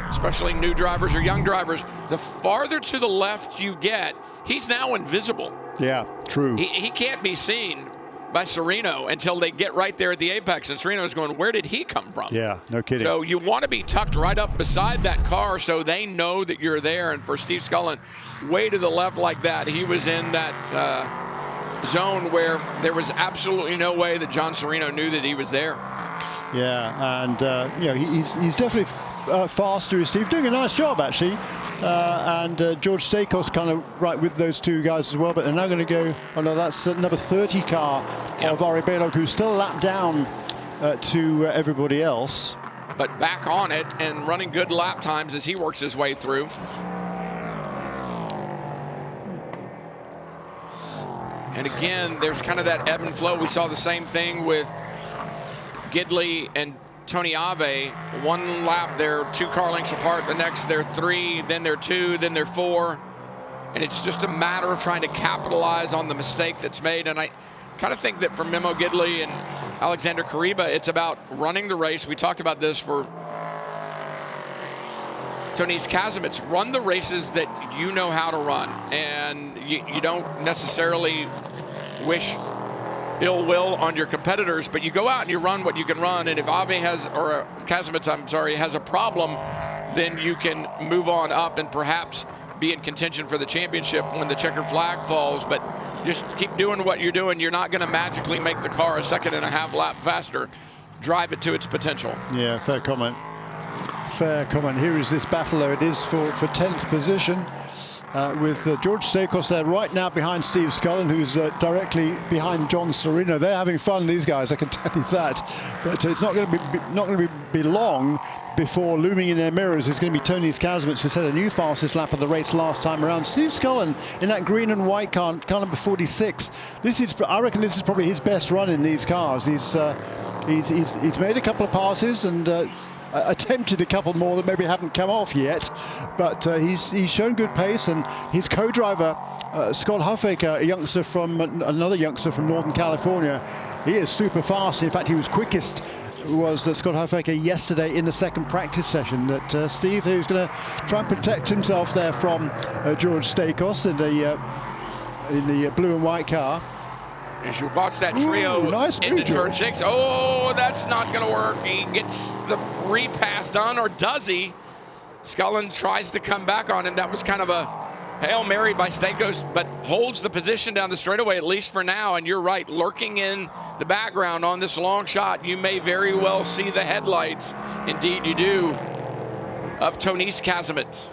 especially new drivers or young drivers, the farther to the left you get, he's now invisible. Yeah, true. He can't be seen by Serino until they get right there at the apex, and Serino's going, where did he come from? Yeah, no kidding. So you want to be tucked right up beside that car so they know that you're there. And for Steve Scullin, way to the left like that, he was in that zone where there was absolutely no way that John Serino knew that he was there. Yeah, and you know, he's definitely faster. Steve doing a nice job actually, and George Stakos kind of right with those two guys as well. But they're now going to go. Oh no, that's number 30 car of Ari Balog, who's still a lap down to everybody else. But back on it and running good lap times as he works his way through. And again, there's kind of that ebb and flow. We saw the same thing with Gidley and Tony Ave. One lap, they're 2 car lengths apart. The next, they're 3, then they're 2, then they're 4. And it's just a matter of trying to capitalize on the mistake that's made. And I kind of think that for Memo Gidley and Alexander Kariba, it's about running the race. We talked about this for Tonys Kazimits. Run the races that you know how to run. And you don't necessarily wish ill will on your competitors, but you go out and you run what you can run, and if Ave has, or Kazimits, I'm sorry, has a problem, then you can move on up and perhaps be in contention for the championship when the checkered flag falls. But just keep doing what you're doing. You're not going to magically make the car a 2.5 lap faster. Drive it to its potential. Yeah, fair comment. Fair comment. Here is this battle, though. It is for 10th position. With George Stakos there right now behind Steve Scullin, who's directly behind John Serino. They're having fun, these guys, I can tell you that. But it's not going to be long before looming in their mirrors is going to be Tonys Kazimits, who set a new fastest lap of the race last time around. Steve Scullin in that green and white car number 46. I reckon this is probably his best run in these cars. He's made a couple of passes and attempted a couple more that maybe haven't come off yet, but he's shown good pace, and his co-driver Scott Huffaker, another youngster from Northern California, he is super fast. In fact, he was quickest, was Scott Huffaker yesterday in the second practice session. That Steve, who's going to try and protect himself there from George Stakos in the blue and white car. As you watch that trio into turn 6. Oh, that's not going to work. He gets the repass done, or does he? Scullin tries to come back on him. That was kind of a Hail Mary by Stakos, but holds the position down the straightaway, at least for now. And you're right, lurking in the background on this long shot, you may very well see the headlights. Indeed you do, of Tonys Kazimits.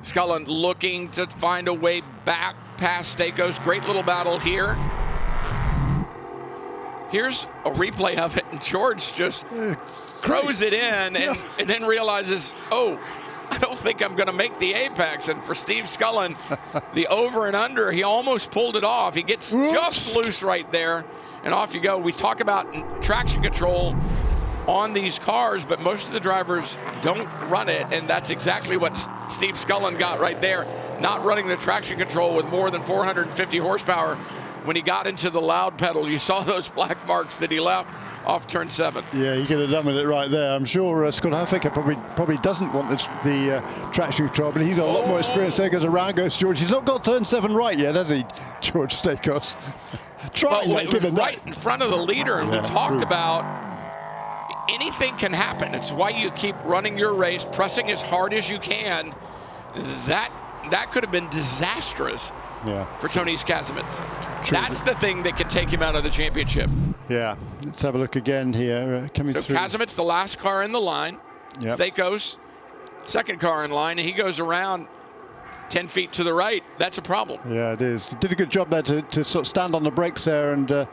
Scullin looking to find a way back past Stakos. Great little battle here. Here's a replay of it, and George just throws it in and then realizes, oh, don't think I'm going to make the apex. And for Steve Scullin, the over and under, he almost pulled it off. He gets just loose right there, and off you go. We talk about traction control on these cars, but most of the drivers don't run it, and that's exactly what Steve Scullin got right there, not running the traction control with more than 450 horsepower. When he got into the loud pedal, you saw those black marks that he left off turn 7. Yeah, he could have done with it right there. I'm sure Scott Huffaker probably doesn't want the traction control, but he's got a lot more experience. There goes around, goes George. He's not got turn 7 right yet, has he, George Stakos? Trying it was right in front of the leader, and we talked about anything can happen. It's why you keep running your race, pressing as hard as you can. That could have been disastrous for Tony Kazimierz. That's the thing that can take him out of the championship. Yeah, let's have a look again here. Coming through. Kazimierz, the last car in the line. Stakos, second car in line, and he goes around 10 feet to the right. That's a problem. Yeah, it is. He did a good job there to sort of stand on the brakes there and turn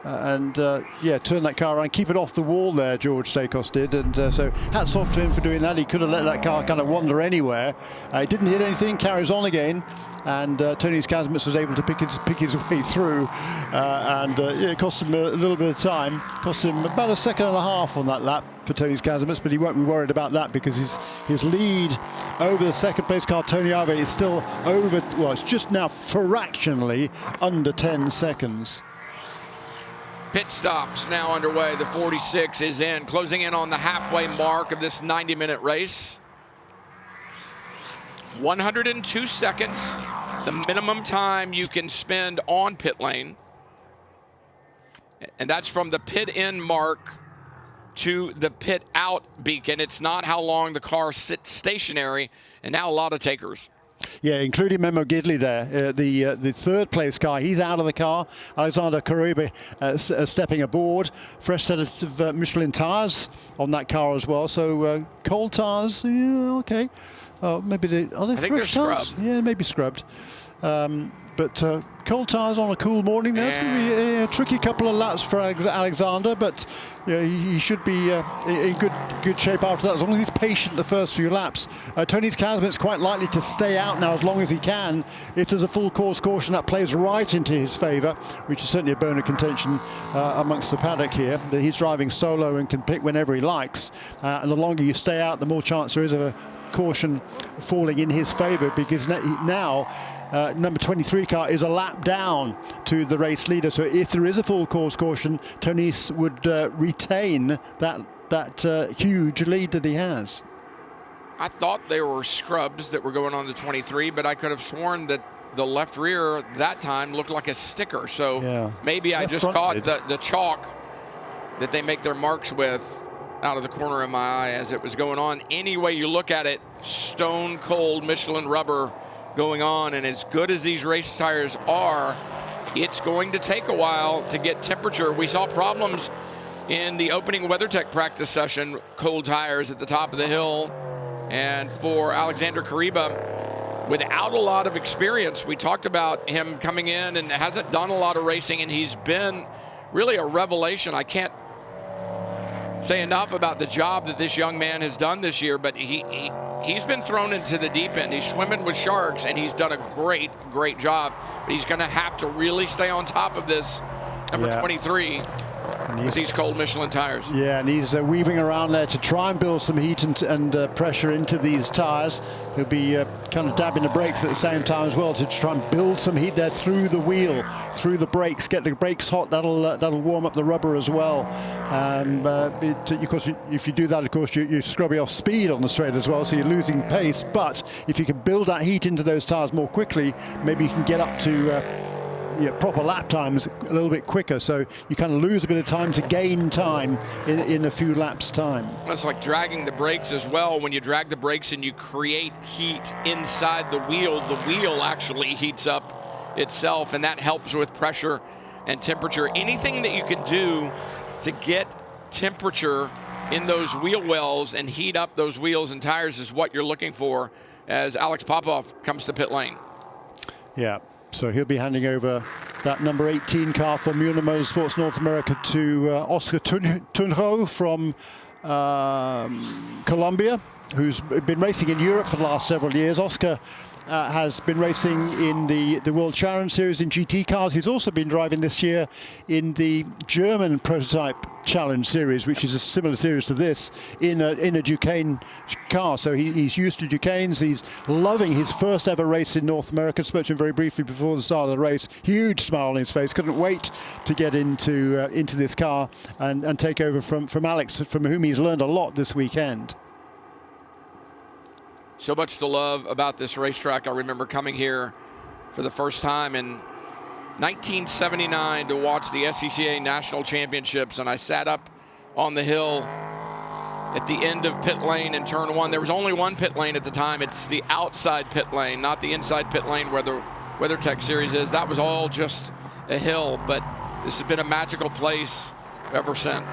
that car around, keep it off the wall there, George Stakos did, and so hats off to him for doing that. He could have let that car kind of wander anywhere. It didn't hit anything, carries on again, and Tony Kazimierz was able to pick his way through, it cost him a little bit of time. Cost him about a second and a half on that lap for Tony Kazimierz, but he won't be worried about that because his lead over the second place car, Tony Ave, is still over, well, it's just now fractionally under 10 seconds. Pit stops now underway. The 46 is in, closing in on the halfway mark of this 90-minute race. 102 seconds, the minimum time you can spend on pit lane. And that's from the pit in mark to the pit out beacon. It's not how long the car sits stationary, and now a lot of takers. Yeah, including Memo Gidley there, the third place car. He's out of the car. Alexander Kariba stepping aboard. Fresh set of Michelin tires on that car as well. So cold tires, yeah, okay. Maybe are they fresh tires? Scrubbed. Yeah, maybe scrubbed. But cold tires on a cool morning, that's going to be a tricky couple of laps for Alexander, but he should be in good shape after that, as long as he's patient the first few laps. Tony Kazimierz quite likely to stay out now as long as he can. If there's a full course caution, that plays right into his favour, which is certainly a bone of contention amongst the paddock here. That he's driving solo and can pick whenever he likes, and the longer you stay out, the more chance there is of a caution falling in his favour, because now number 23 car is a lap down to the race leader. So if there is a full course caution, Tony would retain that huge lead that he has. I thought there were scrubs that were going on the 23, but I could have sworn that the left rear that time looked like a sticker. So maybe I just caught the chalk that they make their marks with out of the corner of my eye as it was going on. Any way you look at it, stone cold Michelin rubber going on, and as good as these race tires are, it's going to take a while to get temperature. We saw problems in the opening WeatherTech practice session, cold tires at the top of the hill, and for Alexander Kariba, without a lot of experience, we talked about him coming in and hasn't done a lot of racing, and he's been really a revelation. I can't say enough about the job that this young man has done this year, but he's been thrown into the deep end. He's swimming with sharks, and he's done a great job. But he's going to have to really stay on top of this number 23 with these cold Michelin tires. Yeah, and he's weaving around there to try and build some heat and pressure into these tires. He'll be kind of dabbing the brakes at the same time as well to try and build some heat there through the wheel, through the brakes, get the brakes hot. That'll warm up the rubber as well. Of course, if you do that, of course, you're scrubbing off speed on the straight as well, so you're losing pace. But if you can build that heat into those tires more quickly, maybe you can get up to proper lap times a little bit quicker, so you kind of lose a bit of time to gain time in a few laps time. It's like dragging the brakes as well. When you drag the brakes and you create heat inside the wheel actually heats up itself, and that helps with pressure and temperature. Anything that you can do to get temperature in those wheel wells and heat up those wheels and tires is what you're looking for as Alex Popov comes to pit lane. Yeah. So he'll be handing over that number 18 car for Mueller Motorsports North America to Oscar Tunjo from Colombia. who's been racing in Europe for the last several years. Oscar has been racing in the World Challenge Series in GT cars. He's also been driving this year in the German Prototype Challenge Series, which is a similar series to this, in a Duquesne car. So he's used to Duquesnes. He's loving his first ever race in North America. Spoke to him very briefly before the start of the race. Huge smile on his face. Couldn't wait to get into this car and take over from Alex, from whom he's learned a lot this weekend. So much to love about this racetrack. I remember coming here for the first time in 1979 to watch the SCCA National Championships, and I sat up on the hill at the end of pit lane in turn 1. There was only one pit lane at the time. It's the outside pit lane, not the inside pit lane where the WeatherTech series is. That was all just a hill, but this has been a magical place ever since.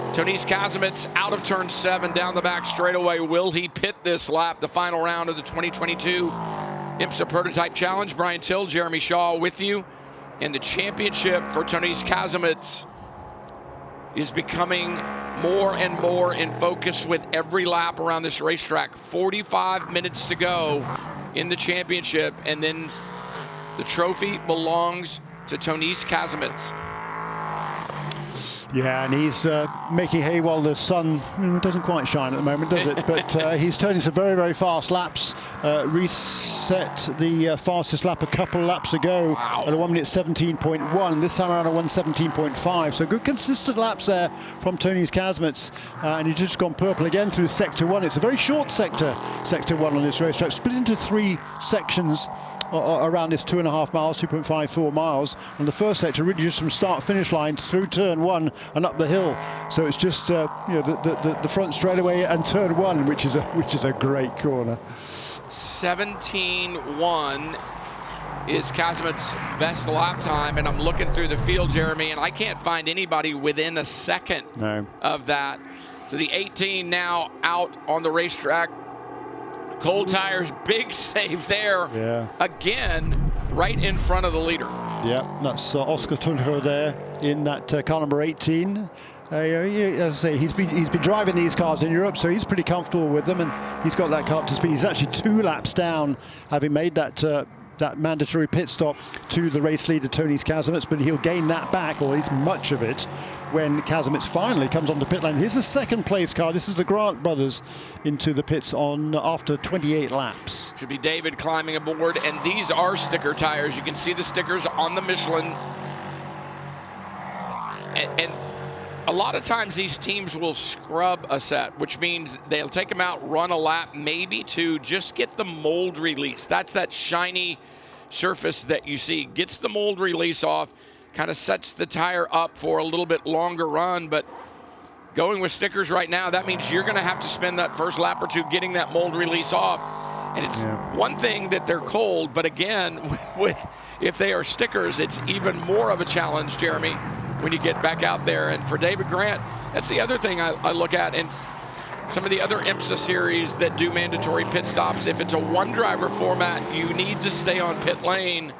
Tonys Kasemets out of turn 7 down the back straightaway. Will he pit this lap, the final round of the 2022 IMSA Prototype Challenge? Brian Till, Jeremy Shaw with you. And the championship for Tonys Kasemets is becoming more and more in focus with every lap around this racetrack. 45 minutes to go in the championship, and then the trophy belongs to Tonys Kasemets. Yeah, and he's making hay while the sun doesn't quite shine at the moment, does it? But he's turning some very, very fast laps. Reset the fastest lap a couple laps ago at a 1 minute 17.1. This time around a 1:17.5. So good consistent laps there from Tonys Kasemets. And he's just gone purple again through sector 1. It's a very short sector 1 on this racetrack, split into 3 sections around this 2.5 miles, 2.54 miles. On the first sector, really just from start finish line through turn 1 and up the hill. So it's just the front straightaway and turn 1, which is a great corner. 17.1 is Kasemets' best lap time, and I'm looking through the field, Jeremy, and I can't find anybody within a second of that. So the 18 now out on the racetrack. Cold tires, big save there. Yeah. Again, right in front of the leader. Yeah, that's Oscar Tunjo there in that car number 18. As I say, he's been driving these cars in Europe, so he's pretty comfortable with them, and he's got that car up to speed. He's actually 2 laps down, having made that mandatory pit stop to the race leader Tonys Kasemets, but he'll gain that back, or at least much of it, when Kasemets finally comes onto pit lane. Here's the second place car. This is the Grant brothers into the pits after 28 laps. Should be David climbing aboard, and these are sticker tires. You can see the stickers on the Michelin. And a lot of times these teams will scrub a set, which means they'll take them out, run a lap, maybe to just get the mold release. That's that shiny surface that you see. Gets the mold release off, kind of sets the tire up for a little bit longer run. But going with stickers right now, that means you're going to have to spend that first lap or 2 getting that mold release off. And it's one thing that they're cold, but again, if they are stickers, it's even more of a challenge, Jeremy, when you get back out there. And for David Grant, that's the other thing I look at in some of the other IMSA series that do mandatory pit stops. If it's a 1-driver format, you need to stay on pit lane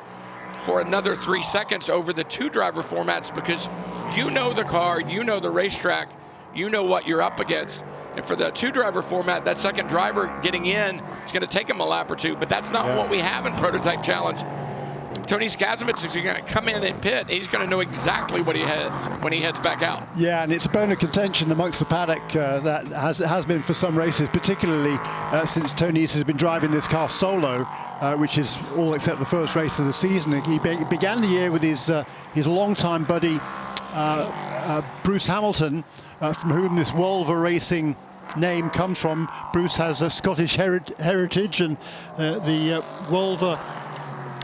for another 3 seconds over the 2-driver formats, because you know the car, you know the racetrack, you know what you're up against. And for the 2-driver format, that second driver getting in is going to take him a lap or 2, but that's not what we have in Prototype Challenge. Tonys Kasemets is going to come in and pit. He's going to know exactly what he has when he heads back out. Yeah, and it's a bone of contention amongst the paddock that has been for some races, particularly since Tonys has been driving this car solo, which is all except the first race of the season. He began the year with his longtime buddy Bruce Hamilton, from whom this Wolver Racing name comes from. Bruce has a Scottish heritage, and the Wolver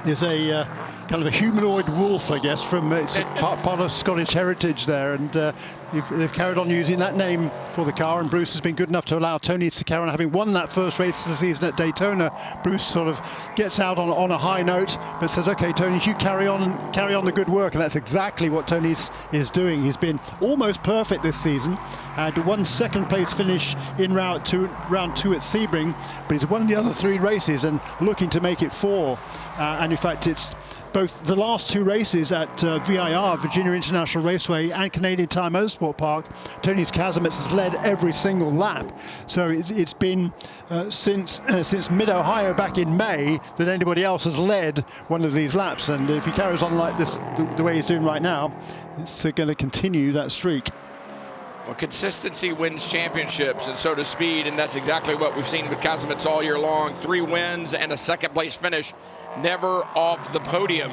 is a kind of a humanoid wolf, I guess, from it's part of Scottish heritage there, and they've carried on using that name for the car. And Bruce has been good enough to allow Tonys to carry on, having won that first race of the season at Daytona. Bruce sort of gets out on a high note, but says, "Okay, Tonys, you carry on the good work," and that's exactly what Tonys is doing. He's been almost perfect this season. Had 1 second-place finish in round two at Sebring, but he's won the other 3 races and looking to make it 4. And in fact, it's both the last two races at VIR, Virginia International Raceway, and Canadian Tire Motorsport Park, Tony Kazimitz has led every single lap. So it's been since Mid-Ohio back in May that anybody else has led one of these laps. And if he carries on like this, the way he's doing right now, it's going to continue that streak. Well, consistency wins championships, and so does speed, and that's exactly what we've seen with Kazimitz all year long. 3 wins and a second-place finish, never off the podium.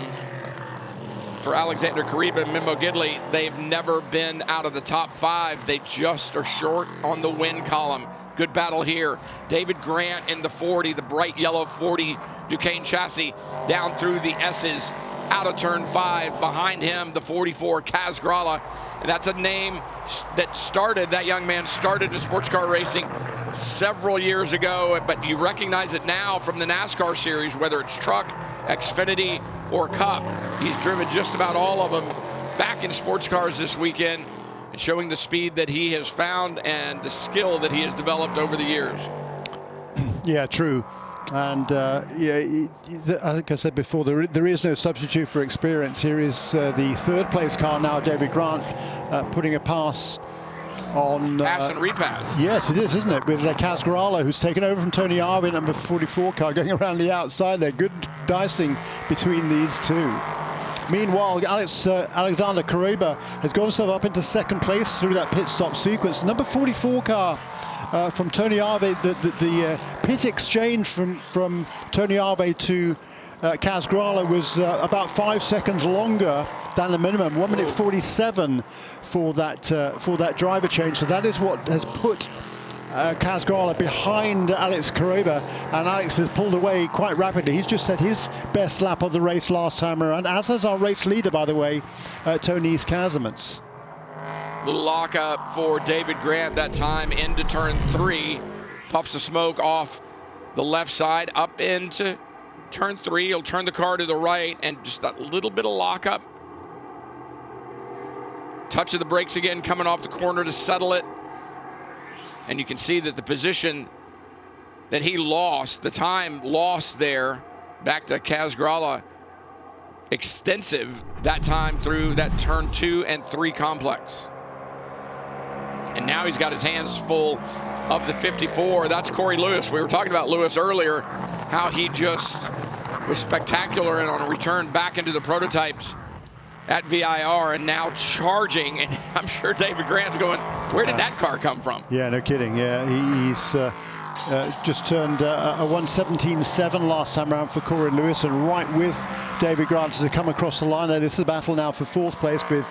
For Alexander Kariba and Mimo Gidley, they've never been out of the top 5. They just are short on the win column. Good battle here. David Grant in the 40, the bright yellow 40 Duquesne chassis, down through the S's, out of turn 5. Behind him, the 44 Kaz Grala. And that's a name that young man started in sports car racing several years ago, but you recognize it now from the NASCAR series, whether it's truck, Xfinity, or Cup. He's driven just about all of them back in sports cars this weekend, and showing the speed that he has found and the skill that he has developed over the years. Yeah, true. And like I said before, there is no substitute for experience. Here is the third place car now, David Grant, putting a pass on... Pass and repass. Yes, it is, isn't it? With Kaz Grala, who's taken over from Tony Arvin, number 44 car, going around the outside there. Good dicing between these two. Meanwhile, Alexander Kariba has got himself up into second place through that pit stop sequence. Number 44 car from Tony Arve, the pit exchange from Tony Arve to Kaz Grala was about 5 seconds longer than the minimum. 1 minute 47 for that driver change. So that is what has put Kaz Grala behind Alex Kariba, and Alex has pulled away quite rapidly. He's just set his best lap of the race last time around, as has our race leader, by the way, Tony Kazimitz. Little lockup for David Grant that time into turn 3. Puffs of smoke off the left side up into turn 3. He'll turn the car to the right, and just that little bit of lockup. Touch of the brakes again coming off the corner to settle it. And you can see that the position that he lost, the time lost there, back to Kaz Grala, extensive that time through that turn 2 and 3 complex. And now he's got his hands full of the 54. That's Corey Lewis. We were talking about Lewis earlier, how he just was spectacular and on a return back into the prototypes at VIR, and now charging. And I'm sure David Grant's going, where did that car come from? Yeah, no kidding. Yeah, he's just turned a 1:17.7 last time around for Corey Lewis, and right with David Grant as they come across the line. This is a battle now for 4th place, with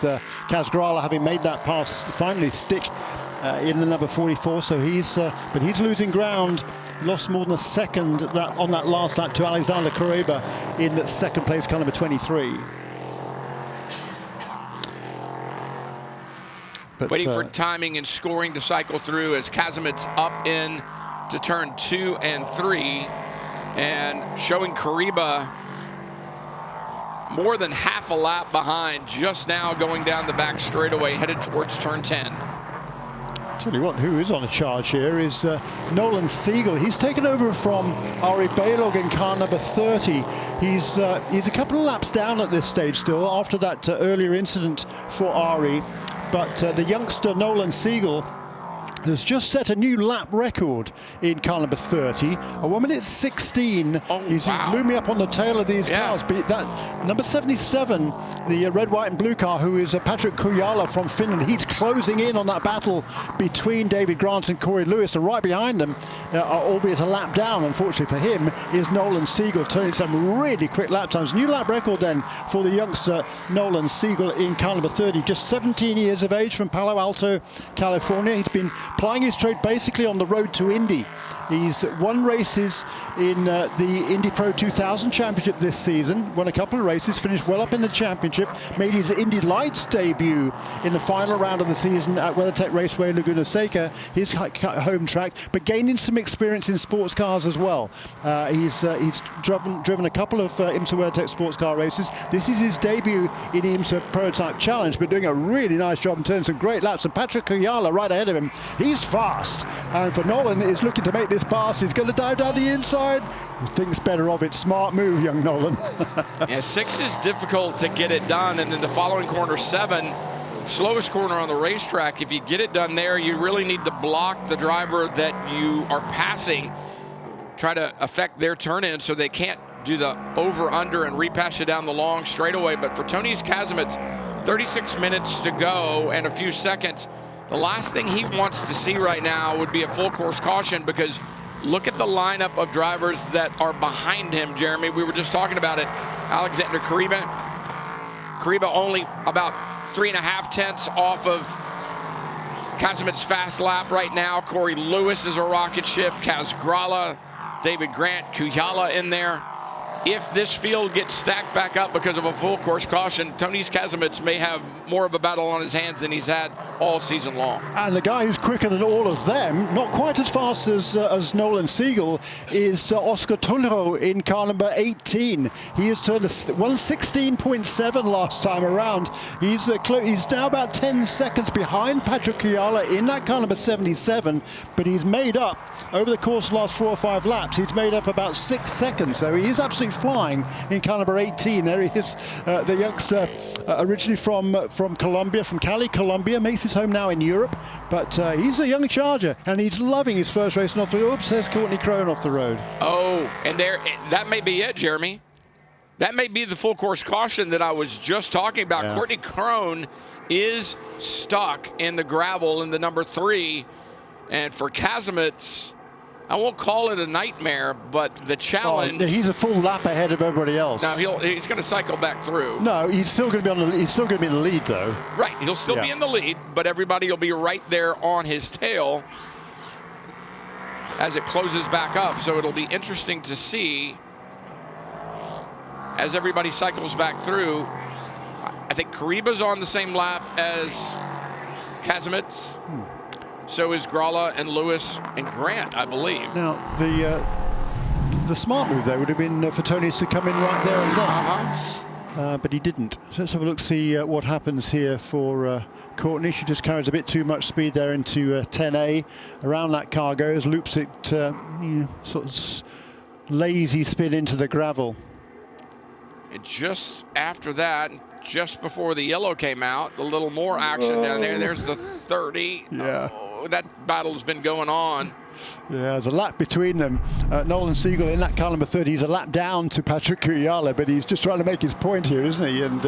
Kaz Grala having made that pass finally stick in the number 44. So but he's losing ground. Lost more than a second on that last lap to Alexander Kariba in that second place car number 23. But, waiting for timing and scoring to cycle through as Kazimitz up in to turn 2 and 3, and showing Kariba more than half a lap behind, just now going down the back straightaway headed towards turn 10. Tell you what, who is on a charge here is Nolan Siegel. He's taken over from Ari Bailog in car number 30. He's a couple of laps down at this stage still after that earlier incident for Ari. But the youngster Nolan Siegel has just set a new lap record in car number 30, a 1 minute 16. Oh, he's wow. looming up on the tail of these cars. But that number 77, the red, white, and blue car, who is Patrick Kujala from Finland, he's closing in on that battle between David Grant and Corey Lewis. And right behind them, albeit a lap down, unfortunately for him, is Nolan Siegel, turning some really quick lap times. New lap record then for the youngster Nolan Siegel in car number 30, just 17 years of age, from Palo Alto, California. He's been plying his trade basically on the road to Indy. He's won races in the Indy Pro 2000 Championship this season, won a couple of races, finished well up in the championship, made his Indy Lights debut in the final round of the season at WeatherTech Raceway Laguna Seca, his home track, but gaining some experience in sports cars as well. He's driven a couple of IMSA WeatherTech sports car races. This is his debut in the IMSA Prototype Challenge, but doing a really nice job and turning some great laps. And Patrick Kujala right ahead of him. He's fast, and for Nolan is looking to make this this pass. He's going to dive down the inside. He thinks better of it. Smart move, young Nolan. Yeah, 6 is difficult to get it done, and then the following corner, 7, slowest corner on the racetrack. If you get it done there, you really need to block the driver that you are passing, try to affect their turn in so they can't do the over, under, and repass you down the long straightaway. But for Tony's Kazimets, 36 minutes to go and a few seconds. The last thing he wants to see right now would be a full course caution, because look at the lineup of drivers that are behind him, Jeremy. We were just talking about it. Alexander Kariba only about 3.5 tenths off of Kazimets' fast lap right now. Corey Lewis is a rocket ship. Kaz Grala, David Grant, Kuyala in there. If this field gets stacked back up because of a full course caution, Tony's Kazimets may have more of a battle on his hands than he's had all season long. And the guy who's quicker than all of them, not quite as fast as Nolan Siegel, is Oscar Tunro in car number 18. He has turned 1:16.7 last time around. He's now about 10 seconds behind Patrick Kuyala in that car number 77, but he's made up, over the course of the last 4 or 5 laps, he's made up about 6 seconds. So he is absolutely flying in car number 18. There he is, the youngster originally from Colombia, from Cali, Colombia, makes his home now in Europe, but he's a young charger and he's loving his first race off the road. Oops, there's Courtney Crone off the road. Oh, and that may be it, Jeremy. That may be the full course caution that I was just talking about. Yeah. Courtney Crone is stuck in the gravel in the number 3, and for Kazimets, I won't call it a nightmare, but the challenge. Oh, he's a full lap ahead of everybody else. Now he's going to cycle back through. No, he's still going to be he's still going to be in the lead, though. Right, he'll still be in the lead, but everybody will be right there on his tail as it closes back up. So it'll be interesting to see as everybody cycles back through. I think Kariba's on the same lap as Kazimets. So is Grala and Lewis and Grant, I believe. Now, the smart move there would have been for Tony to come in right there and then. But he didn't. So let's have a look, see what happens here for Courtney. She just carries a bit too much speed there into 10A. Around that car goes, loops it, sort of lazy spin into the gravel. And just after that, just before the yellow came out, a little more action down there. There's the 30. Yeah. Oh, that battle's been going on. Yeah, there's a lap between them. Nolan Siegel in that car number 30. He's a lap down to Patrick Kuyala, but he's just trying to make his point here, isn't he? And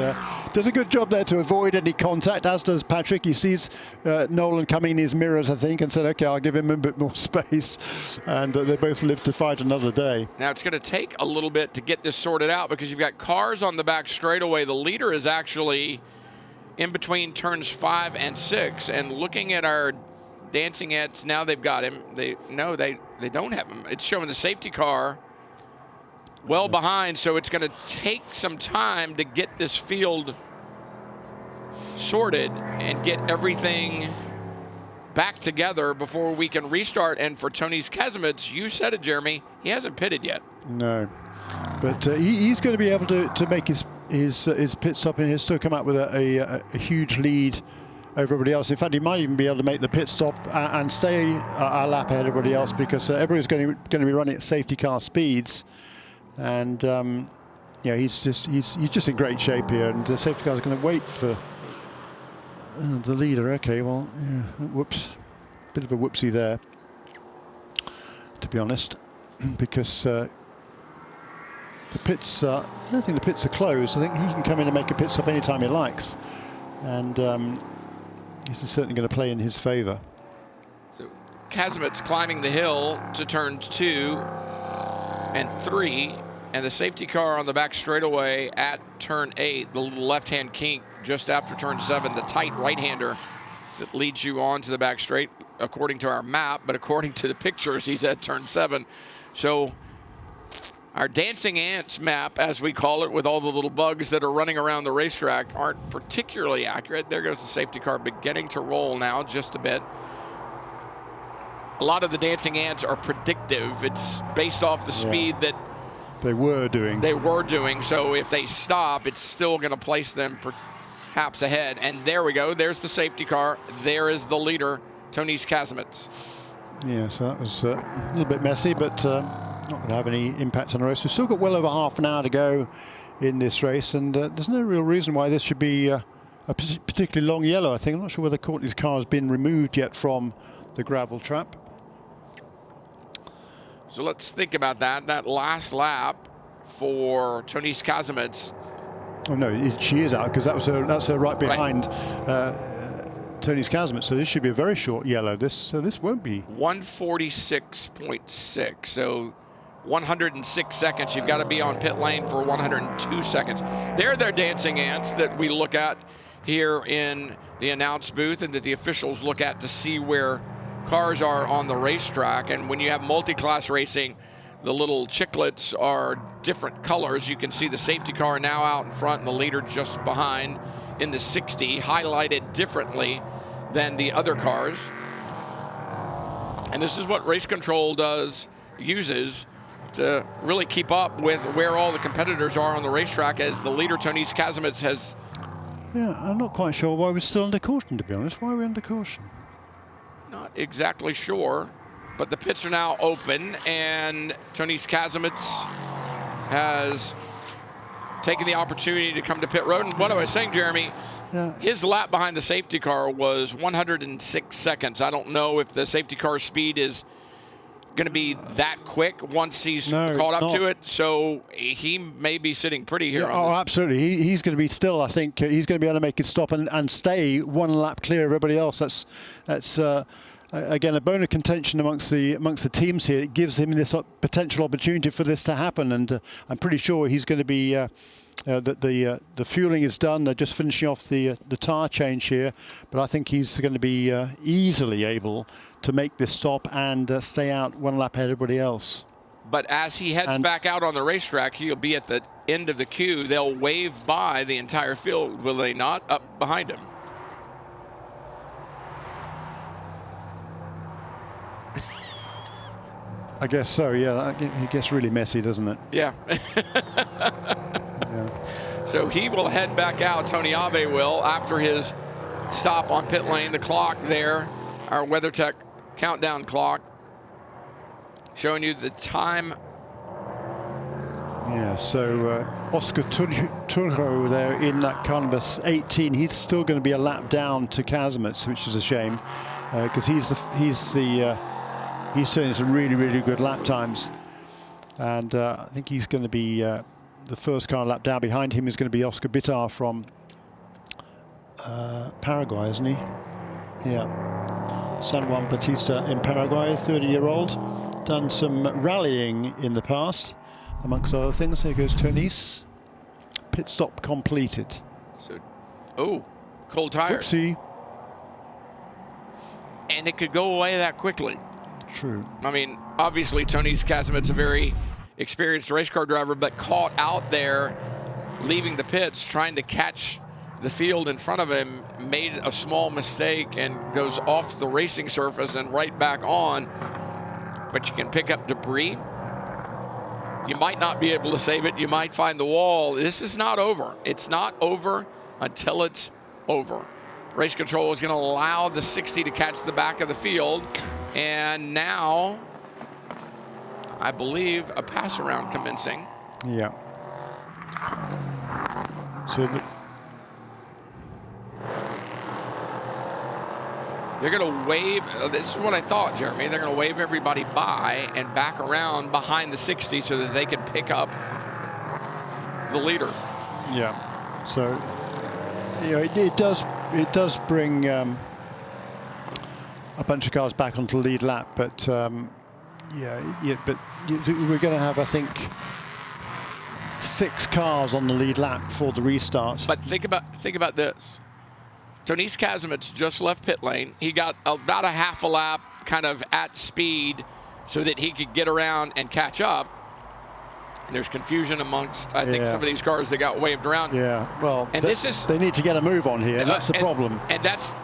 does a good job there to avoid any contact, as does Patrick. He sees Nolan coming in his mirrors, I think, and said, okay, I'll give him a bit more space. And they both live to fight another day. Now, it's going to take a little bit to get this sorted out because you've got cars on the back straightaway. The leader is actually in between turns 5 and 6. And looking at our dancing ants, now they've got him. They don't have him. It's showing the safety car well behind, so it's going to take some time to get this field sorted and get everything back together before we can restart. And for Tony's Kazimets, you said it, Jeremy, he hasn't pitted yet. No, but he's going to be able to make his pit stop, and he'll still come out with a huge lead over everybody else. In fact, he might even be able to make the pit stop and stay a lap ahead of everybody else, because everybody's going to be running at safety car speeds, and yeah, he's just in great shape here, and the safety car is going to wait for the leader. Okay, well, yeah, whoops, bit of a whoopsie there, to be honest, because the pits. I don't think the pits are closed. I think he can come in and make a pit stop anytime he likes, and this is certainly going to play in his favor. So Kazimets climbing the hill to turns 2 and 3, and the safety car on the back straightaway at turn 8, the left-hand kink just after turn 7, the tight right-hander that leads you on to the back straight, according to our map, but according to the pictures, he's at turn 7. So our dancing ants map, as we call it, with all the little bugs that are running around the racetrack, aren't particularly accurate. There goes the safety car beginning to roll now just a bit. A lot of the dancing ants are predictive. It's based off the speed that they were doing. So if they stop, it's still going to place them perhaps ahead. And there we go. There's the safety car. There is the leader, Tony's Kazimets. Yeah, so that was a little bit messy, but not going to have any impact on the race. We've still got well over half an hour to go in this race, and there's no real reason why this should be a particularly long yellow. I think I'm not sure whether Courtney's car has been removed yet from the gravel trap. So let's think about that. That last lap for Tonise Kazimets. Oh no, she is out because that's her right behind Tonise Kazimets. So this should be a very short yellow. This won't be 146.6. So 106 seconds. You've got to be on pit lane for 102 seconds. They're their dancing ants that we look at here in the announce booth and that the officials look at to see where cars are on the racetrack. And when you have multi-class racing, the little chiclets are different colors. You can see the safety car now out in front and the leader just behind in the 60, highlighted differently than the other cars. And this is what race control uses to really keep up with where all the competitors are on the racetrack, as the leader, Tonise Kazimets, has... Yeah, I'm not quite sure why we're still under caution, to be honest. Why are we under caution? Not exactly sure, but the pits are now open, and Tonise Kazimets has taken the opportunity to come to pit road. And what I was saying, Jeremy, his lap behind the safety car was 106 seconds. I don't know if the safety car speed is going to be that quick once he's caught up to it. So he may be sitting pretty here. Yeah, absolutely. He's going to be still, I think, he's going to be able to make it stop and stay one lap clear of everybody else. That's again, a bone of contention amongst the teams here. It gives him this potential opportunity for this to happen, and I'm pretty sure he's going to be. The fueling is done. They're just finishing off the tyre change here, but I think he's going to be easily able to make this stop and stay out one lap ahead of everybody else. But as he heads back out on the racetrack, he'll be at the end of the queue. They'll wave by the entire field, will they not, up behind him? I guess so, yeah. It gets really messy, doesn't it? Yeah. So he will head back out, Tony Ave will, after his stop on pit lane. The clock there, our WeatherTech countdown clock, showing you the time. Yeah, so Oscar Turro there in that Canvas 18, he's still going to be a lap down to Kazimets, which is a shame, because he's turning some really, really good lap times. And I think he's going to be the first car lap down. Behind him is going to be Oscar Bitar from Paraguay, isn't he? Yeah. San Juan Bautista in Paraguay, 30-year-old. Done some rallying in the past, amongst other things. Here goes Tonise. Pit stop completed. So, cold tires. Whoopsie. And it could go away that quickly. True. I mean, obviously, Tonise Kazimets a very experienced race car driver, but caught out there, leaving the pits, trying to catch the field in front of him, made a small mistake and goes off the racing surface and right back on. But you can pick up debris. You might not be able to save it. You might find the wall. This is not over. It's not over until it's over. Race control is going to allow the 60 to catch the back of the field. And now, I believe, a pass around commencing. Yeah. So they're going to wave. This is what I thought, Jeremy. They're going to wave everybody by and back around behind the 60 so that they can pick up the leader. Yeah. So, you know, it does bring a bunch of cars back onto the lead lap, but but we're going to have, I think, 6 cars on the lead lap for the restart. But think about this. Tonise Kazimets just left pit lane. He got about a half a lap kind of at speed so that he could get around and catch up. And there's confusion amongst, I think, some of these cars that got waved around. Yeah, well, and they need to get a move on here. That's the problem. And that's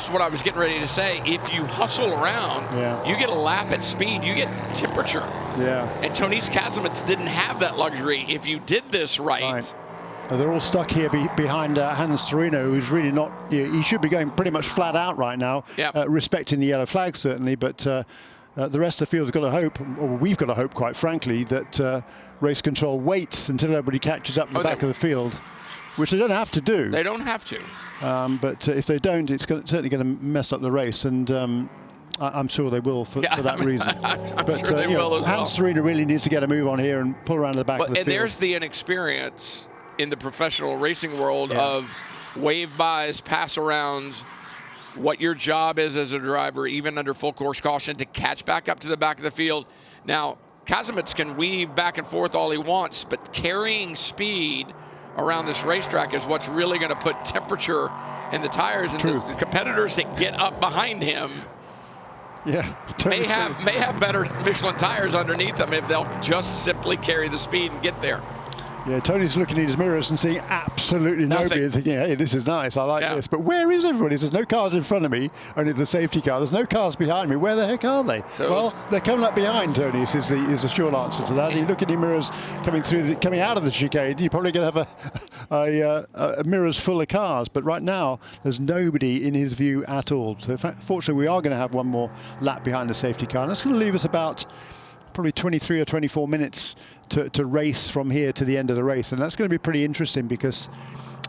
what I was getting ready to say. If you hustle around, you get a lap at speed, you get temperature. Yeah. And Tonise Kazimets didn't have that luxury. If you did this right. They're all stuck here behind Hans Serino, who's really not. He should be going pretty much flat out right now, respecting the yellow flag certainly. But the rest of the field's got to hope, or we've got to hope, quite frankly, that race control waits until everybody catches up to the back of the field, which they don't have to do. They don't have to. But if they don't, it's certainly going to mess up the race, and I'm sure they will for that reason. I'm sure they will as well. Hans Serena really needs to get a move on here and pull around the back of the field. And there's the inexperience in the professional racing world of wave-bys, pass-arounds, what your job is as a driver, even under full course caution, to catch back up to the back of the field. Now, Kazimierz can weave back and forth all he wants, but carrying speed around this racetrack is what's really going to put temperature in the tires. And the competitors that get up behind him may have better Michelin tires underneath them if they'll just simply carry the speed and get there. Yeah, Tony's looking in his mirrors and seeing absolutely nobody and thinking, hey, this is nice, I like this. But where is everybody? There's no cars in front of me, only the safety car. There's no cars behind me. Where the heck are they? Well, they're coming up behind, Tony, is the short answer to that. You look in your mirrors coming out of the chicane, you're probably going to have a mirrors full of cars. But right now, there's nobody in his view at all. So fortunately, we are going to have one more lap behind the safety car. And that's going to leave us about probably 23 or 24 minutes to race from here to the end of the race. And that's going to be pretty interesting because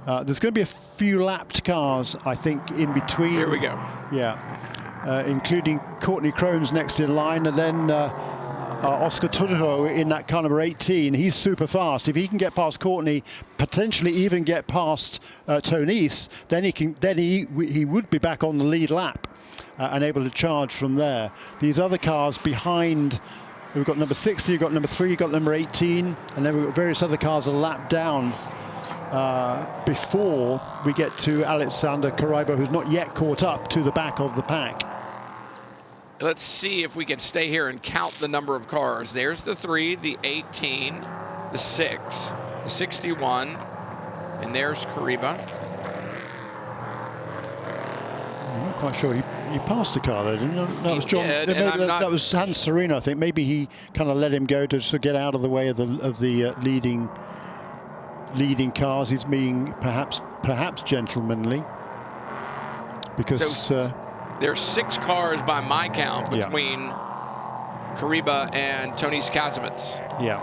there's going to be a few lapped cars, I think, in between. Here we go. Yeah, including Courtney Crone's next in line, and then Oscar Tudor in that car number 18. He's super fast. If he can get past Courtney, potentially even get past Tonys, then he would be back on the lead lap and able to charge from there. These other cars behind, we've got number 60, you've got number 3, you've got number 18, and then we've got various other cars a lap down before we get to Alexander Karaibo, who's not yet caught up to the back of the pack. Let's see if we can stay here and count the number of cars. There's the 3, the 18, the 6, the 61, and there's Kariba. I'm not quite sure. He passed the car there, didn't he? No, that was John. That was Hans Serena, I think. Maybe he kind of let him go to sort of get out of the way of the leading cars. He's being perhaps gentlemanly because there's 6 cars by my count between Kariba and Tony's Kazimierz. Yeah.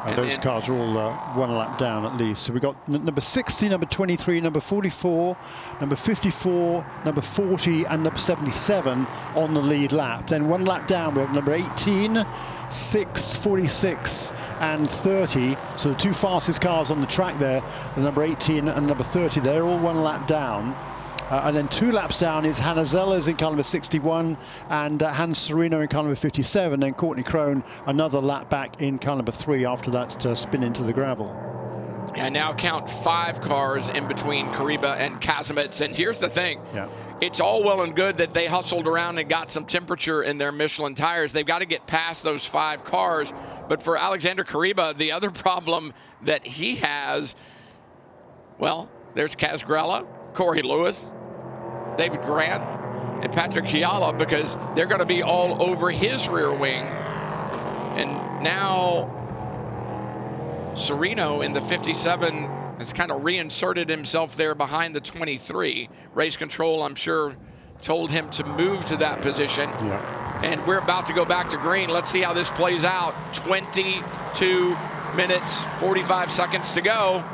And those cars are all one lap down at least. So we've got number 60, number 23, number 44, number 54, number 40, and number 77 on the lead lap. Then one lap down, we have number 18, 6, 46, and 30. So the 2 fastest cars on the track there, the number 18 and number 30, they're all one lap down. And then 2 laps down is Hannah Zellers in car number 61 and Hans Sereno in car number 57. Then Courtney Crone another lap back in car number 3 after that spin into the gravel. And now count 5 cars in between Kariba and Kazimierz. And here's the thing. It's all well and good that they hustled around and got some temperature in their Michelin tires. They've got to get past those 5 cars. But for Alexander Kariba, the other problem that he has, well, there's Kaz Grella, Corey Lewis, David Grant, and Patrick Chiala, because they're going to be all over his rear wing. And now Sereno in the 57 has kind of reinserted himself there behind the 23. Race control, I'm sure, told him to move to that position. And we're about to go back to green. Let's see how this plays out. 22 minutes, 45 seconds to go.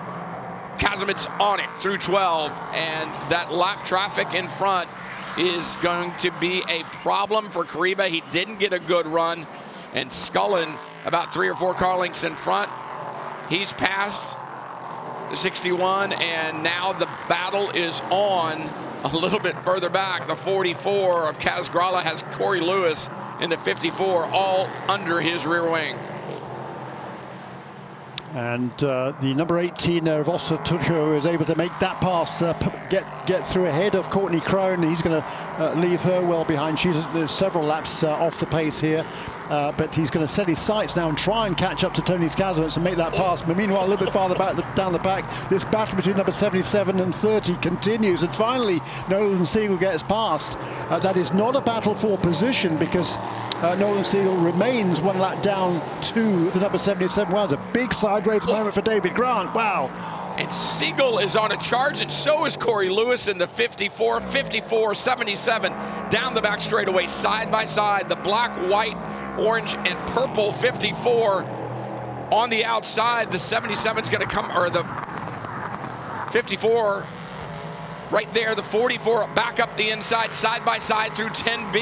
Kazimierz on it through 12, and that lap traffic in front is going to be a problem for Kariba. He didn't get a good run, and Scullin about 3 or 4 car lengths in front. He's passed the 61, and now the battle is on a little bit further back. The 44 of Kaz Grella has Corey Lewis in the 54, all under his rear wing. And the number 18 of Oscar Tudor is able to make that pass, get through ahead of Courtney Crone. He's going to leave her well behind. She's several laps off the pace here. But he's going to set his sights now and try and catch up to Tony's Kazimierz and make that pass. But meanwhile, a little bit farther back down the pack, this battle between number 77 and 30 continues. And finally, Nolan Siegel gets past. That is not a battle for position because Nolan Siegel remains 1 lap down to the number 77. Wow, it's a big sideways moment for David Grant. Wow. And Siegel is on a charge, and so is Corey Lewis in the 54, 54, 77, down the back straightaway, side by side. The black, white, orange, and purple 54 on the outside. The 77 is going to come, or the 54 right there. The 44 back up the inside, side by side through 10B.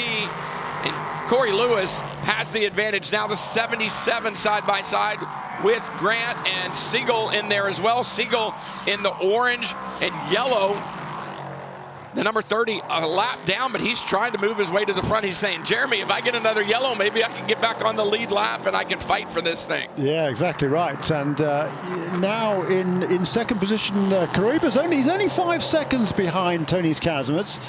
And Corey Lewis has the advantage now. The 77 side by side with Grant and Siegel in there as well. Siegel in the orange and yellow. The number 30 a lap down, but he's trying to move his way to the front. He's saying, Jeremy, if I get another yellow, maybe I can get back on the lead lap and I can fight for this thing. Yeah, exactly right. And now in second position, Kariba's he's only 5 seconds behind Tony Kazimierz.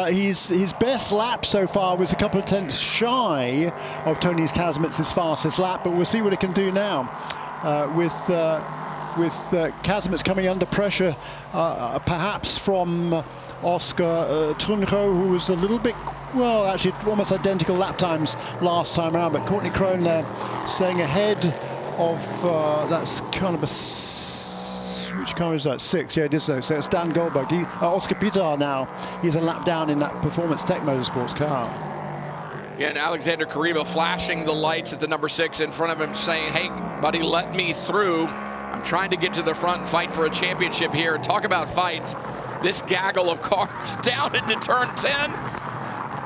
His best lap so far was a couple of tenths shy of Tony Kazimierz's fastest lap, but we'll see what he can do now with Kazimierz coming under pressure, perhaps from Oscar Trunjo, who was a little bit, well, actually almost identical lap times last time around, but Courtney Crone there staying ahead of, that's kind of which car is that? 6, yeah, it is so. So it's Dan Goldberg. Oscar Pitar now, he's a lap down in that Performance Tech Motorsports car. Yeah, and Alexander Kariba flashing the lights at the number 6 in front of him saying, hey, buddy, let me through. I'm trying to get to the front and fight for a championship here. Talk about fights. This gaggle of cars down into turn 10.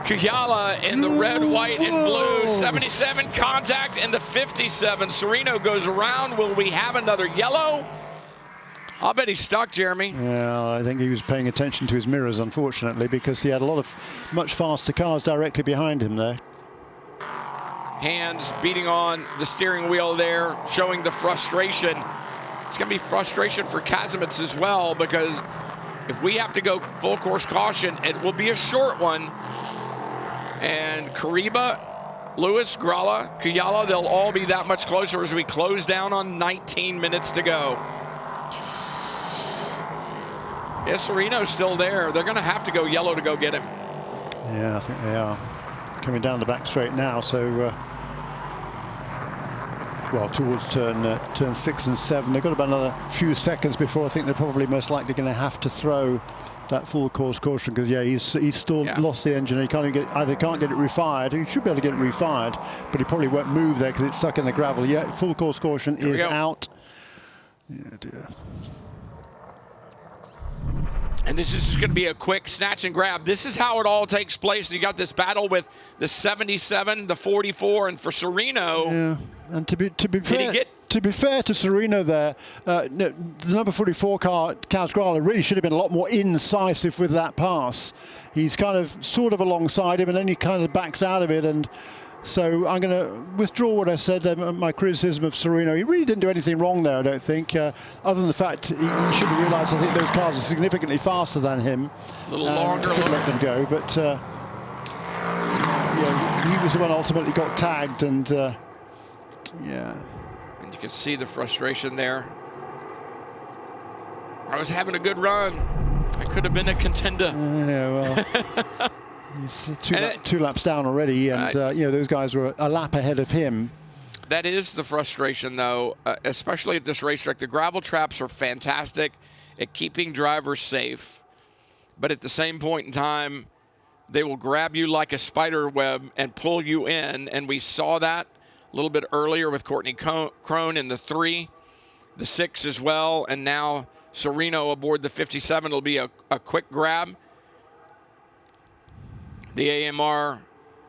Kuyala in the red, white, and blue. 77 contact in the 57. Serino goes around. Will we have another yellow? I'll bet he's stuck, Jeremy. Yeah, I think he was paying attention to his mirrors, unfortunately, because he had a lot of much faster cars directly behind him there. Hands beating on the steering wheel there, showing the frustration. It's going to be frustration for Kazimierz as well, because if we have to go full course caution, it will be a short one. And Kariba, Lewis, Gralla, Kuyala, they'll all be that much closer as we close down on 19 minutes to go. Yeah, Serino's still there. They're going to have to go yellow to go get him. Yeah, I think they are. Coming down the back straight now, so well, towards turn 6 and 7. They've got about another few seconds before I think they're probably most likely going to have to throw that full course caution, because yeah, he's still lost the engine. He can't get it refired. He should be able to get it refired, but he probably won't move there because it's stuck in the gravel. Yeah, full course caution is out. Yeah, dear. And this is just going to be a quick snatch and grab. This is how it all takes place. You got this battle with the 77, the 44, and for Serino. Yeah, and to be fair to Serino there, the number 44 car, Kaz Gralla, really should have been a lot more incisive with that pass. He's kind of sort of alongside him, and then he kind of backs out of it. And so I'm going to withdraw what I said there, my criticism of Serino. He really didn't do anything wrong there, I don't think, other than the fact he should have realised I think those cars are significantly faster than him. A little longer. Couldn't let them go, but yeah, he was the one ultimately got tagged, and yeah. And you can see the frustration there. I was having a good run. I could have been a contender. Yeah, well. He's two laps down already, and you know, those guys were a lap ahead of him. That is the frustration, though, especially at this racetrack. The gravel traps are fantastic at keeping drivers safe, but at the same point in time, they will grab you like a spider web and pull you in, and we saw that a little bit earlier with Courtney Crone in the 3, the 6 as well, and now Serino aboard the 57. It'll be a quick grab. The AMR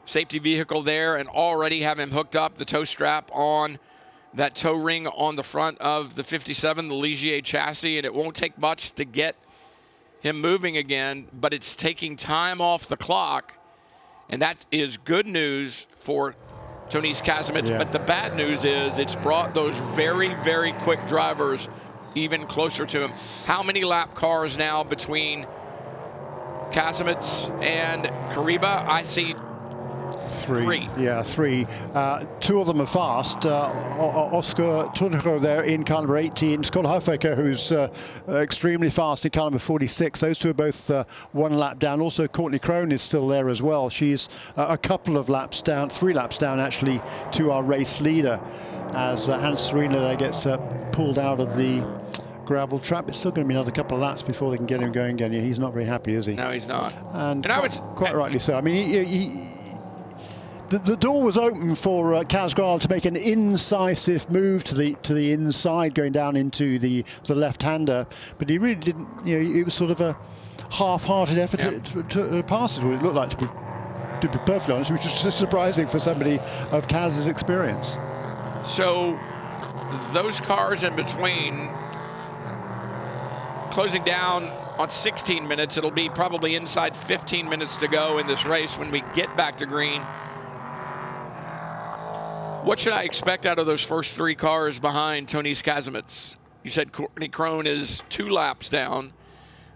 safety vehicle there, and already have him hooked up, the tow strap on that tow ring on the front of the 57, the Ligier chassis, and it won't take much to get him moving again, but it's taking time off the clock, and that is good news for Tony Kazimierz. But the bad news is it's brought those very, very quick drivers even closer to him. How many lap cars now between Kazimierz and Kariba? I see three. Yeah, 3. 2 of them are fast. Oscar Trunjo there in car number 18. Scott Huffaker, who's extremely fast in car number 46. Those 2 are both 1 lap down. Also, Courtney Crone is still there as well. She's a couple of laps down, 3 laps down actually, to our race leader, as Hans Serino there gets pulled out of the gravel trap. It's still going to be another couple of laps before they can get him going again. Yeah, he's not very happy, is he? No, he's not. And quite rightly so. I mean, the door was open for Kaz Grala to make an incisive move to the inside, going down into the left-hander, but he really didn't. You know, it was sort of a half-hearted effort to pass it. It looked like, to be perfectly honest, which was just surprising for somebody of Kaz's experience. So those cars in between closing down on 16 minutes. It'll be probably inside 15 minutes to go in this race when we get back to green. What should I expect out of those first 3 cars behind Tonys Kazimierz? You said Courtney Crone is 2 laps down.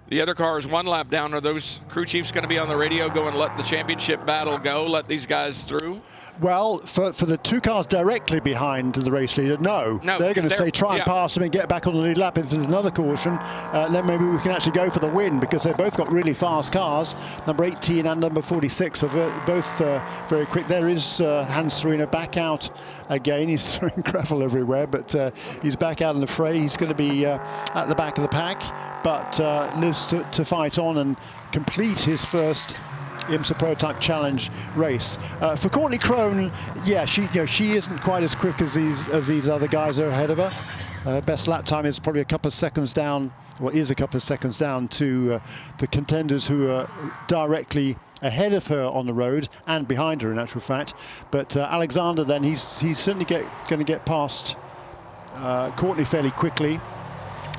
The other car is 1 lap down. Are those crew chiefs going to be on the radio going, let the championship battle go, let these guys through? Well, for the 2 cars directly behind the race leader, no. They're going to say try and pass them and get back on the lead lap. If there's another caution, then maybe we can actually go for the win, because they've both got really fast cars. Number 18 and number 46 are both very quick. There is Hans Serena back out again. He's throwing gravel everywhere, but he's back out in the fray. He's going to be at the back of the pack, but lives to fight on and complete his first IMSA Prototype Challenge race. For Courtney Crone, yeah, she isn't quite as quick as these other guys are ahead of her. Best lap time is probably a couple of seconds down, or is a couple of seconds down to the contenders who are directly ahead of her on the road and behind her, in actual fact. But Alexander, then, he's certainly going to get past Courtney fairly quickly.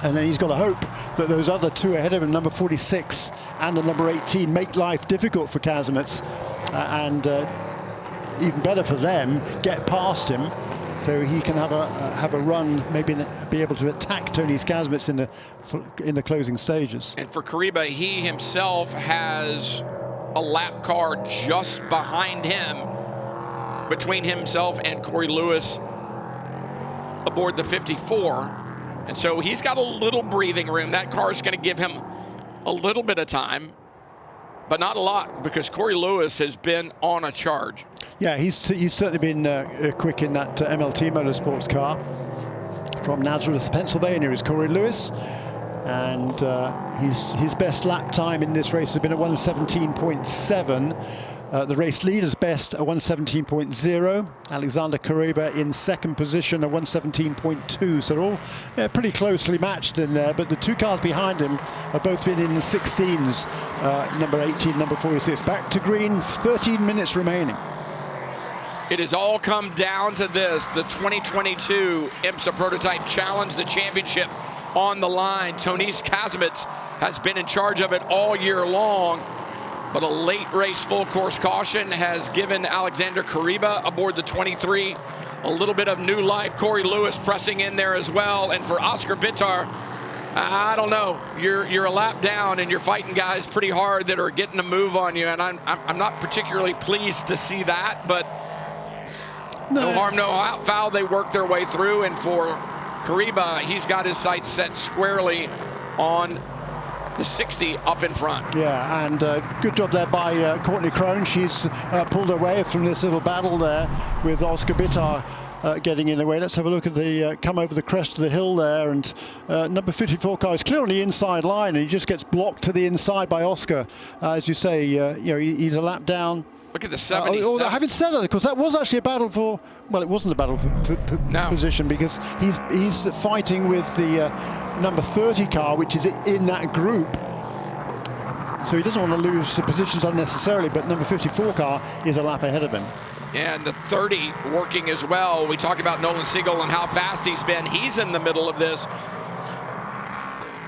And then he's got to hope that those other 2 ahead of him, number 46 and the number 18, make life difficult for Kazimierz, and even better for them, get past him, so he can have a run, maybe be able to attack Tonys Kazimierz in the closing stages. And for Kariba, he himself has a lap car just behind him, between himself and Corey Lewis aboard the 54. And so he's got a little breathing room. That car is going to give him a little bit of time, but not a lot, because Corey Lewis has been on a charge. Yeah, he's certainly been quick in that MLT Motorsports car. From Nazareth, Pennsylvania, is Corey Lewis. And his best lap time in this race has been a 1:17.7. The race leader's best, a 1:17.0. Alexander Kariba in second position, a 1:17.2. So they're all pretty closely matched in there. But the 2 cars behind him have both been in the 16s, number 18, number 46. Back to green, 13 minutes remaining. It has all come down to this, the 2022 IMSA Prototype Challenge, the championship on the line. Tonys Kazimierz has been in charge of it all year long. But a late race full course caution has given Alexander Kariba aboard the 23 a little bit of new life. Corey Lewis pressing in there as well. And for Oscar Bitar, I don't know. You're a lap down and you're fighting guys pretty hard that are getting a move on you. And I'm not particularly pleased to see that. But no harm, no foul. They work their way through. And for Kariba, he's got his sights set squarely on the 60 up in front. Yeah, and good job there by Courtney Crone. She's pulled away from this little battle there with Oscar Bitar getting in the way. Let's have a look at the come over the crest of the hill there, and number 54 car is clear on the inside line, and he just gets blocked to the inside by Oscar. As you say, he's a lap down. Look at the 77. Having said that, of course, that was actually a battle for, well, it wasn't a battle for position, because he's fighting with the number 30 car, which is in that group. So he doesn't want to lose the positions unnecessarily, but number 54 car is a lap ahead of him. And the 30 working as well. We talk about Nolan Siegel and how fast he's been. He's in the middle of this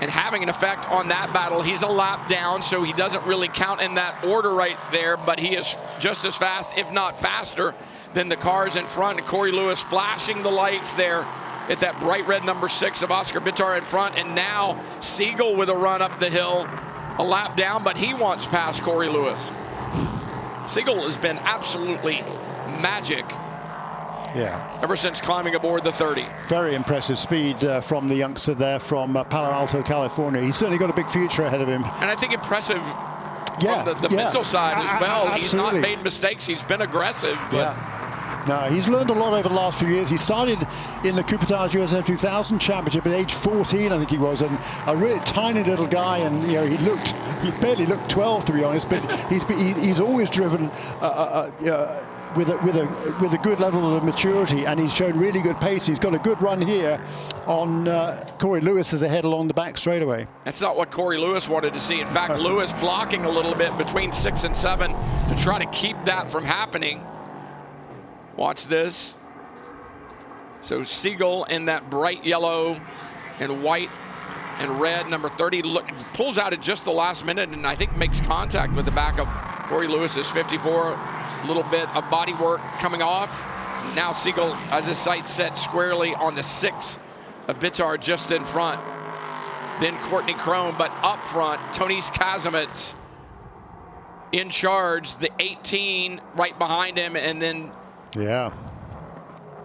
and having an effect on that battle. He's a lap down, so he doesn't really count in that order right there, but he is just as fast, if not faster, than the cars in front. Corey Lewis flashing the lights there at that bright red number 6 of Oscar Bitar in front, and now Siegel with a run up the hill, a lap down, but he wants past Corey Lewis. Siegel has been absolutely magic. Yeah. Ever since climbing aboard the 30. Very impressive speed from the youngster there from Palo Alto, California. He's certainly got a big future ahead of him. And I think impressive from the mental side as well. Absolutely. He's not made mistakes. He's been aggressive. But No, he's learned a lot over the last few years. He started in the Coupetage USF 2000 Championship at age 14, I think he was, and a really tiny little guy, and he barely looked 12, to be honest. But he's always driven with a good level of maturity, and he's shown really good pace. He's got a good run here on Corey Lewis as a head along the back straightaway. That's not what Corey Lewis wanted to see. In fact, Lewis blocking a little bit between 6 and 7 to try to keep that from happening. Watch this. So Siegel in that bright yellow and white and red, number 30, pulls out at just the last minute and I think makes contact with the back of Corey Lewis's 54. A little bit of body work coming off. Now Siegel has his sights set squarely on the 6 of Bitar just in front. Then Courtney Crone, but up front, Tonys Kazimets in charge, the 18 right behind him, and then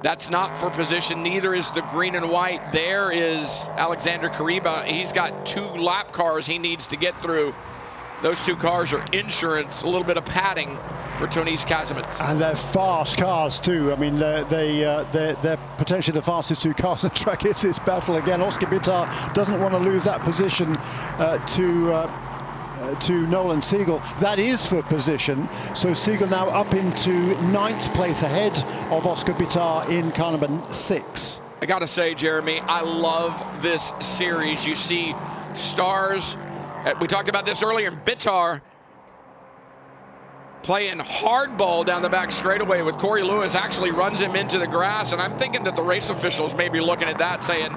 that's not for position. Neither is the green and white. There is Alexander Kariba. He's got 2 lap cars he needs to get through. Those 2 cars are insurance, a little bit of padding for Tonys Kazimets. And they're fast cars too. I mean, they're potentially the fastest 2 cars on the track. It's this battle again. Oscar Bitar doesn't want to lose that position to Nolan Siegel. That is for position. So Siegel now up into 9th place ahead of Oscar Bitar in car number 6. I gotta say, Jeremy, I love this series. You see stars, we talked about this earlier, Bitar playing hardball down the back straightaway with Corey Lewis, actually runs him into the grass, and I'm thinking that the race officials may be looking at that saying,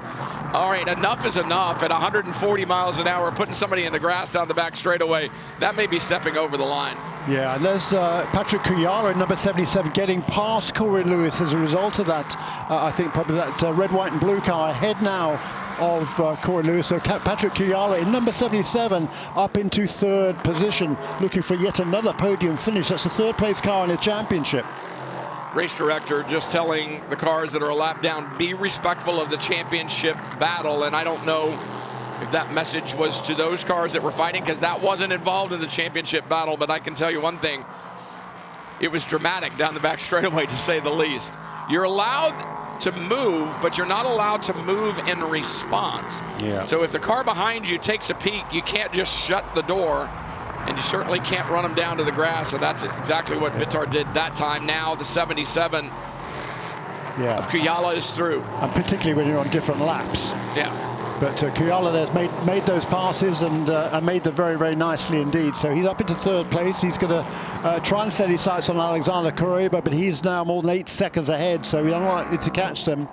all right, enough is enough. At 140 miles an hour, putting somebody in the grass down the back straightaway, that may be stepping over the line. Yeah, and there's Patrick Kuyala in number 77 getting past Corey Lewis as a result of that. I think probably that red, white and blue car ahead now of Corey Lewis. So Patrick Kuyala in number 77 up into 3rd position, looking for yet another podium finish. That's a 3rd place car in the championship. Race director just telling the cars that are a lap down, be respectful of the championship battle. And I don't know if that message was to those cars that were fighting, because that wasn't involved in the championship battle. But I can tell you one thing, it was dramatic down the back straightaway, to say the least. You're allowed to move, but you're not allowed to move in response. Yeah. So if the car behind you takes a peek, you can't just shut the door, and you certainly can't run them down to the grass. So that's exactly what Bitar did that time. Now the 77 of Kuyala is through. And particularly when you're on different laps. Yeah. But Kuyala there's made those passes and made them very, very nicely indeed. So he's up into 3rd place. He's going to try and set his sights on Alexander Kariba, but he's now more than 8 seconds ahead, so he's unlikely to catch them.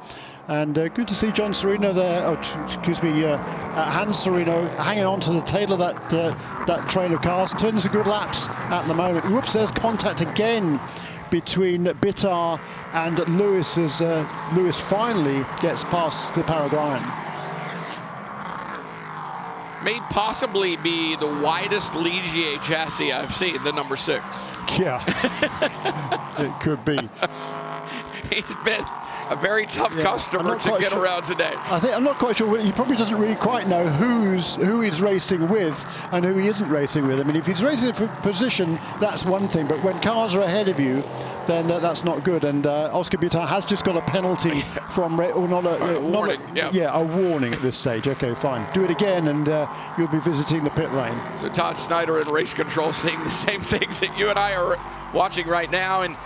And good to see John Serino there, Hans Serino hanging on to the tail of that train of cars and turning some good laps at the moment. Whoops, there's contact again between Bitar and Lewis as Lewis finally gets past the Paraguayan. May possibly be the widest Ligier chassis I've seen, the number 6. Yeah, it could be. He's been a very tough customer to get around today. I'm not quite sure. He probably doesn't really quite know who he's racing with and who he isn't racing with. I mean, if he's racing for position, that's one thing. But when cars are ahead of you, then that's not good. And Oscar Bitar has just got a penalty from, or not a warning. A warning at this stage. Okay, fine. Do it again, and you'll be visiting the pit lane. So Todd Snyder in race control seeing the same things that you and I are watching right now. And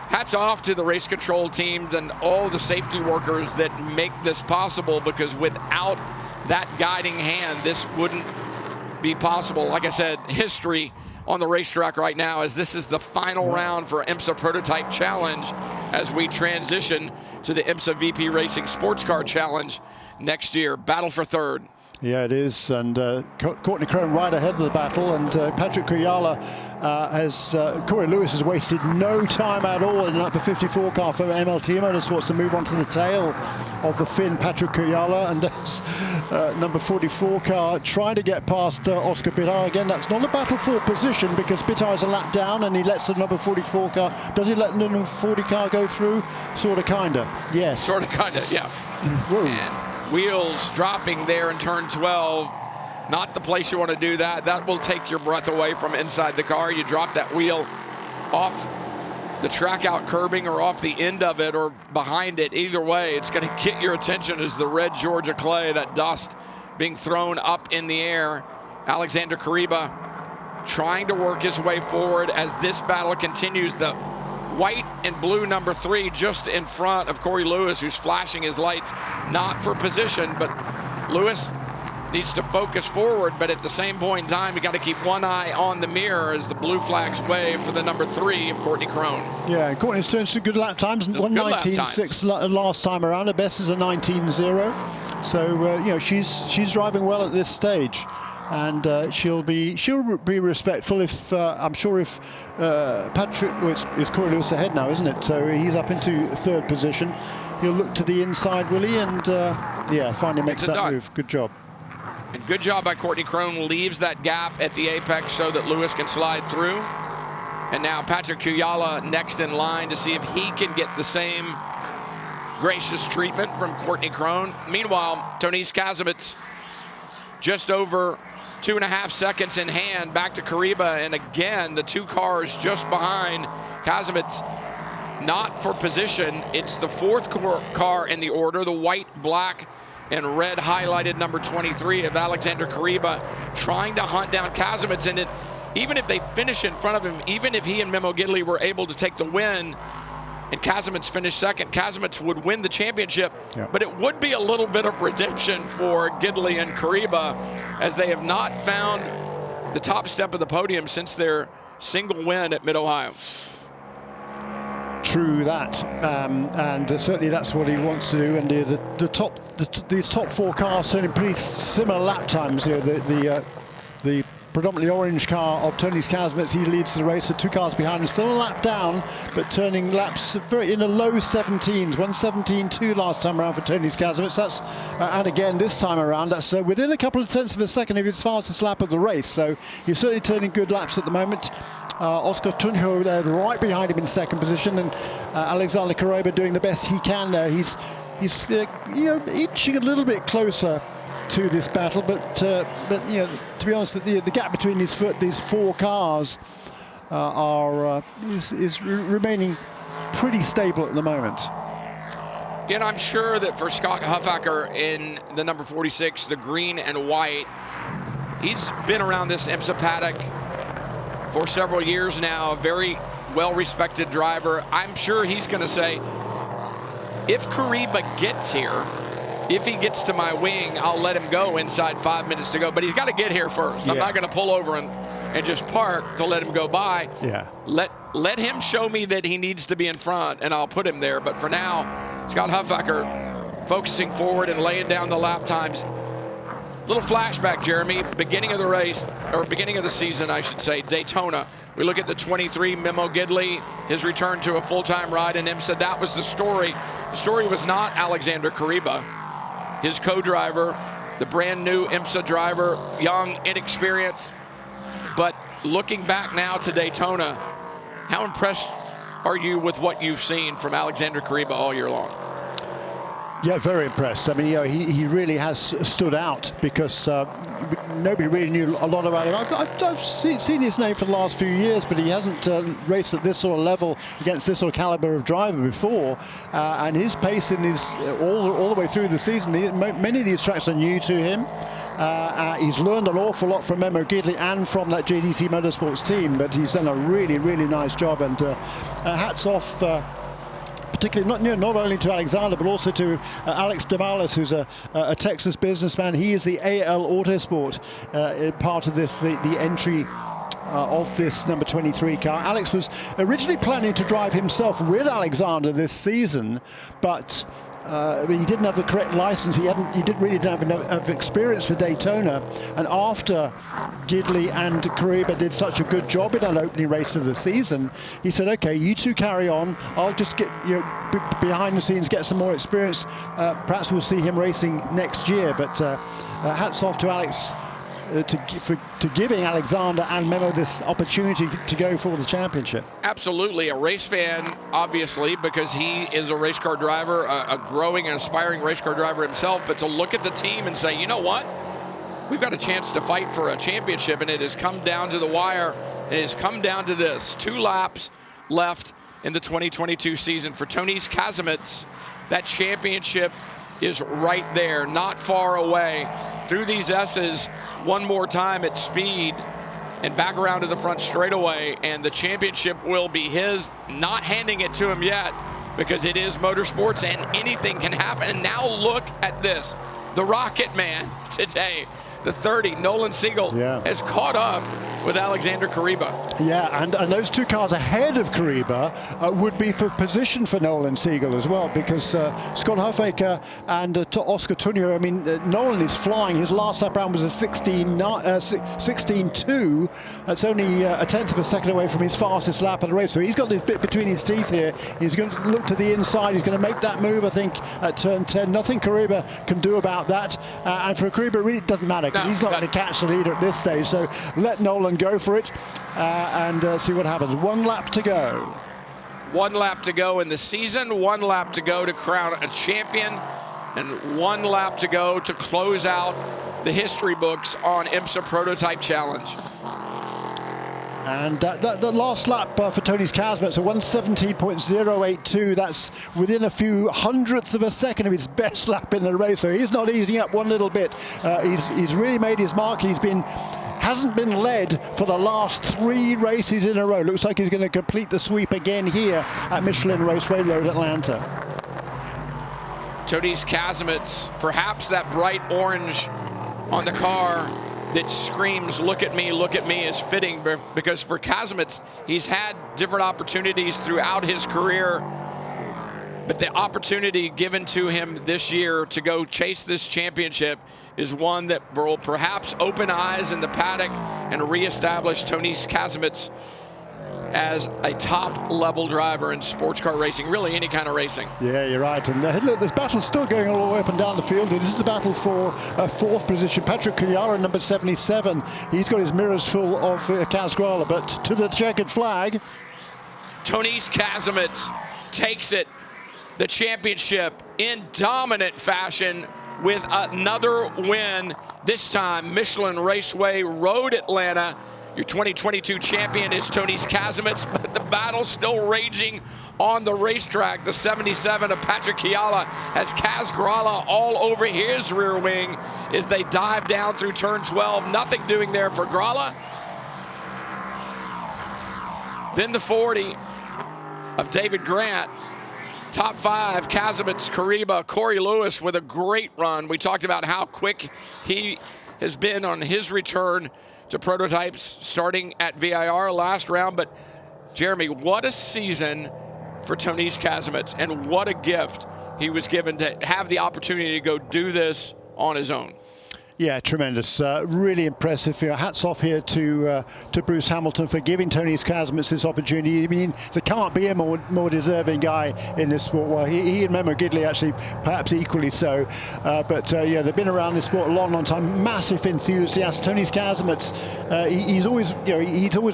hats off to the race control teams and all the safety workers that make this possible, because without that guiding hand, this wouldn't be possible. Like I said, history on the racetrack right now, as this is the final round for IMSA Prototype Challenge as we transition to the IMSA VP Racing Sports Car Challenge next year. Battle for 3rd. Yeah, it is, and Courtney Crone right ahead of the battle, and Patrick Kuyala Corey Lewis has wasted no time at all in an upper 54 car for MLT Motorsports to move on to the tail of the Finn Patrick Kuyala, and number 44 car trying to get past Oscar Bitar. Again, that's not a battle for position, because Bitar is a lap down and he lets the number 44 car. Does he let the number 40 car go through? Sort of, kind of, yes. Sort of, kind of, yeah. And wheels dropping there in turn 12. Not the place you want to do that. That will take your breath away from inside the car. You drop that wheel off the track out curbing or off the end of it or behind it. Either way, it's going to get your attention as the red Georgia clay, that dust being thrown up in the air. Alexander Kariba trying to work his way forward as this battle continues. The white and blue number 3 just in front of Corey Lewis, who's flashing his lights, not for position, but Lewis needs to focus forward, but at the same point in time, you got to keep one eye on the mirror as the blue flags wave for the number 3 of Courtney Crone. Yeah, Courtney's turned some good lap times. 1:19.6 last time around. Her best is a 19.0. So you know, she's driving well at this stage, and she'll be respectful if I'm sure if Patrick, well, it's Corey Lewis ahead now, isn't it? So he's up into 3rd position. He'll look to the inside, will he? And yeah, finally makes that move. Good job. And good job by Courtney Crone. Leaves that gap at the apex so that Lewis can slide through. And now Patrick Kuyala next in line to see if he can get the same gracious treatment from Courtney Crone. Meanwhile, Tonise Kazimets just over 2.5 seconds in hand, back to Kariba, and again the 2 cars just behind Kazimets, not for position. It's the 4th car in the order, the white, black, and red highlighted number 23 of Alexander Kariba, trying to hunt down Kazimets. And even if they finish in front of him, even if he and Memo Gidley were able to take the win and Kazimets finished 2nd, Kazimets would win the championship. Yeah. But it would be a little bit of redemption for Gidley and Kariba, as they have not found the top step of the podium since their single win at Mid-Ohio. True that, and certainly that's what he wants to do. And these top 4 cars turning pretty similar lap times. You know, the predominantly orange car of Tonise Kazimets, he leads the race. The 2 cars behind him, still a lap down, but turning laps very in the low 17s. 1:17.2 last time around for Tonise Kazimets. That's and again this time around, that's within a couple of tenths of a second of his fastest lap of the race. So he's certainly turning good laps at the moment. Oscar Tunjo there right behind him in 2nd position, and Alexander Kariba doing the best he can there. He's you know, inching a little bit closer to this battle, but you know, to be honest, the gap between these 4 cars is remaining pretty stable at the moment. And I'm sure that for Scott Huffaker in the number 46, the green and white, he's been around this IMSA paddock for several years now, a very well-respected driver. I'm sure he's going to say, if Kariba gets here, if he gets to my wing, I'll let him go inside 5 minutes to go. But he's got to get here first. Yeah. I'm not going to pull over and just park to let him go by. Yeah. Let him show me that he needs to be in front, and I'll put him there. But for now, Scott Huffaker focusing forward and laying down the lap times. Little flashback, Jeremy, beginning of the race, or beginning of the season, I should say, Daytona. We look at the 23, Memo Gidley, his return to a full-time ride in IMSA. That was the story. The story was not Alexander Kariba, his co-driver, the brand new IMSA driver, young, inexperienced. But looking back now to Daytona, how impressed are you with what you've seen from Alexander Kariba all year long? Yeah, very impressed. I mean, you know, he really has stood out because nobody really knew a lot about him. I've seen his name for the last few years, but he hasn't raced at this sort of level against this sort of caliber of driver before. And his pace in his all the way through the season, many of these tracks are new to him. He's learned an awful lot from Memo Gidley and from that JDC Motorsports team, but he's done a really, really nice job. And hats off. Particularly not only to Alexander, but also to Alex Damalis, who's a Texas businessman. He is the AL Autosport part of this, the entry of this number 23 car. Alex was originally planning to drive himself with Alexander this season, but he didn't have the correct license. He didn't really have enough experience for Daytona. And after Gidley and Kariba did such a good job in an opening race of the season, he said, "Okay, you two carry on. I'll just get behind the scenes, get some more experience. Perhaps we'll see him racing next year." But hats off to Alex to giving Alexander and Memo this opportunity to go for the championship. Absolutely, a race fan, obviously, because he is a race car driver, a growing and aspiring race car driver himself. But to look at the team and say, you know what? We've got a chance to fight for a championship, and it has come down to the wire. It has come down to this. 2 laps left in the 2022 season. For Tonys Kazimets, that championship is right there, not far away. Through these S's one more time at speed and back around to the front straightaway, and the championship will be his. Not handing it to him yet, because it is motorsports and anything can happen. And now look at this. The Rocket Man today, the 30, Nolan Siegel, has caught up with Alexander Kariba. Yeah, and those two cars ahead of Kariba would be for position for Nolan Siegel as well, because Scott Huffaker and Oscar Tunio, I mean, Nolan is flying. His last lap round was a 16.2. That's only a tenth of a second away from his fastest lap of the race. So he's got this bit between his teeth here. He's going to look to the inside. He's going to make that move, I think, at turn 10. Nothing Kariba can do about that. And for Kariba, it really doesn't matter, because he's not going to catch the leader at this stage. So let Nolan go for it and see what happens. 1 lap to go. 1 lap to go in the season, 1 lap to go to crown a champion, and 1 lap to go to close out the history books on IMSA Prototype Challenge. And the last lap for Tonys Kazimets, a 1:17.082. That's within a few hundredths of a second of his best lap in the race. So he's not easing up one little bit. He's really made his mark. Hasn't been led for the last 3 races in a row. Looks like he's going to complete the sweep again here at Michelin Raceway Road, Atlanta. Tonys Kazimets, perhaps that bright orange on the car that screams, look at me, is fitting, because for Kazimets, he's had different opportunities throughout his career, but the opportunity given to him this year to go chase this championship is one that will perhaps open eyes in the paddock and reestablish Tonys Kazimets as a top-level driver in sports car racing, really any kind of racing. Yeah, you're right. And look, this battle's still going all the way up and down the field. This is the battle for 4th position. Patrick Kuyala, number 77, he's got his mirrors full of Kaz Grala, but to the checkered flag. Tonys Kazimets takes it, the championship, in dominant fashion with another win, this time Michelin Raceway Road Atlanta. Your 2022 champion is Tonys Kazimets, but the battle's still raging on the racetrack. The 77 of Patrick Kuyala has Kaz Grala all over his rear wing as they dive down through turn 12. Nothing doing there for Grala. Then the 40 of David Grant. Top 5, Kazimets, Kariba, Corey Lewis with a great run. We talked about how quick he has been on his return to prototypes starting at VIR last round. But Jeremy, what a season for Tonys Kazimets, and what a gift he was given to have the opportunity to go do this on his own. Yeah, tremendous. Really impressive. Hats off here to Bruce Hamilton for giving Tonys Kazimets this opportunity. I mean, there can't be a more deserving guy in this sport. Well, he and Memo Gidley actually perhaps equally so. But yeah, they've been around this sport a long, long time. Massive enthusiast. Tonys Kazimets, he's always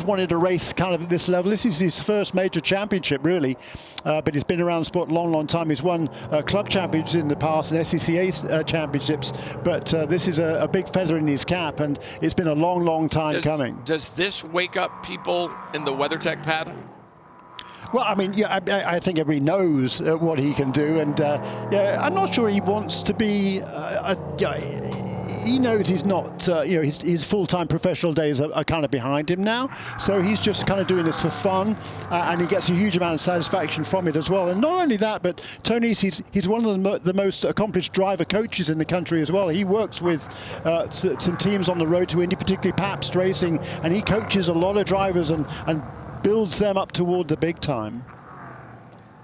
wanted to race kind of at this level. This is his first major championship, really. But he's been around the sport a long, long time. He's won club championships in the past and SCCA championships. But this is a big feather in his cap, and it's been a long, long time coming. Does this wake up people in the WeatherTech pad? Well, I mean, yeah, I think everybody knows what he can do, and yeah, I'm not sure he wants to be. He knows he's not. His full-time professional days are kind of behind him now, so he's just kind of doing this for fun, and he gets a huge amount of satisfaction from it as well. And not only that, but Tonys, he's one of the most accomplished driver coaches in the country as well. He works with some teams on the road to Indy, particularly Pabst Racing, and he coaches a lot of drivers and builds them up toward the big time.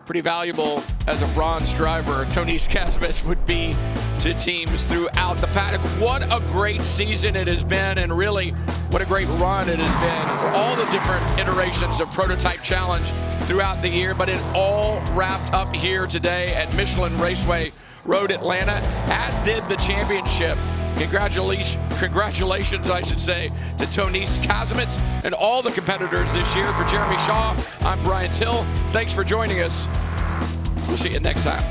Pretty valuable as a bronze driver Tonys Kazimets would be to teams throughout the paddock. What a great season it has been, and really what a great run it has been for all the different iterations of Prototype Challenge throughout the year. But it all wrapped up here today at Michelin Raceway Road Atlanta, as did the championship. Congratulations, I should say, to Tonys Kazimets and all the competitors this year. For Jeremy Shaw, I'm Brian Till. Thanks for joining us. We'll see you next time.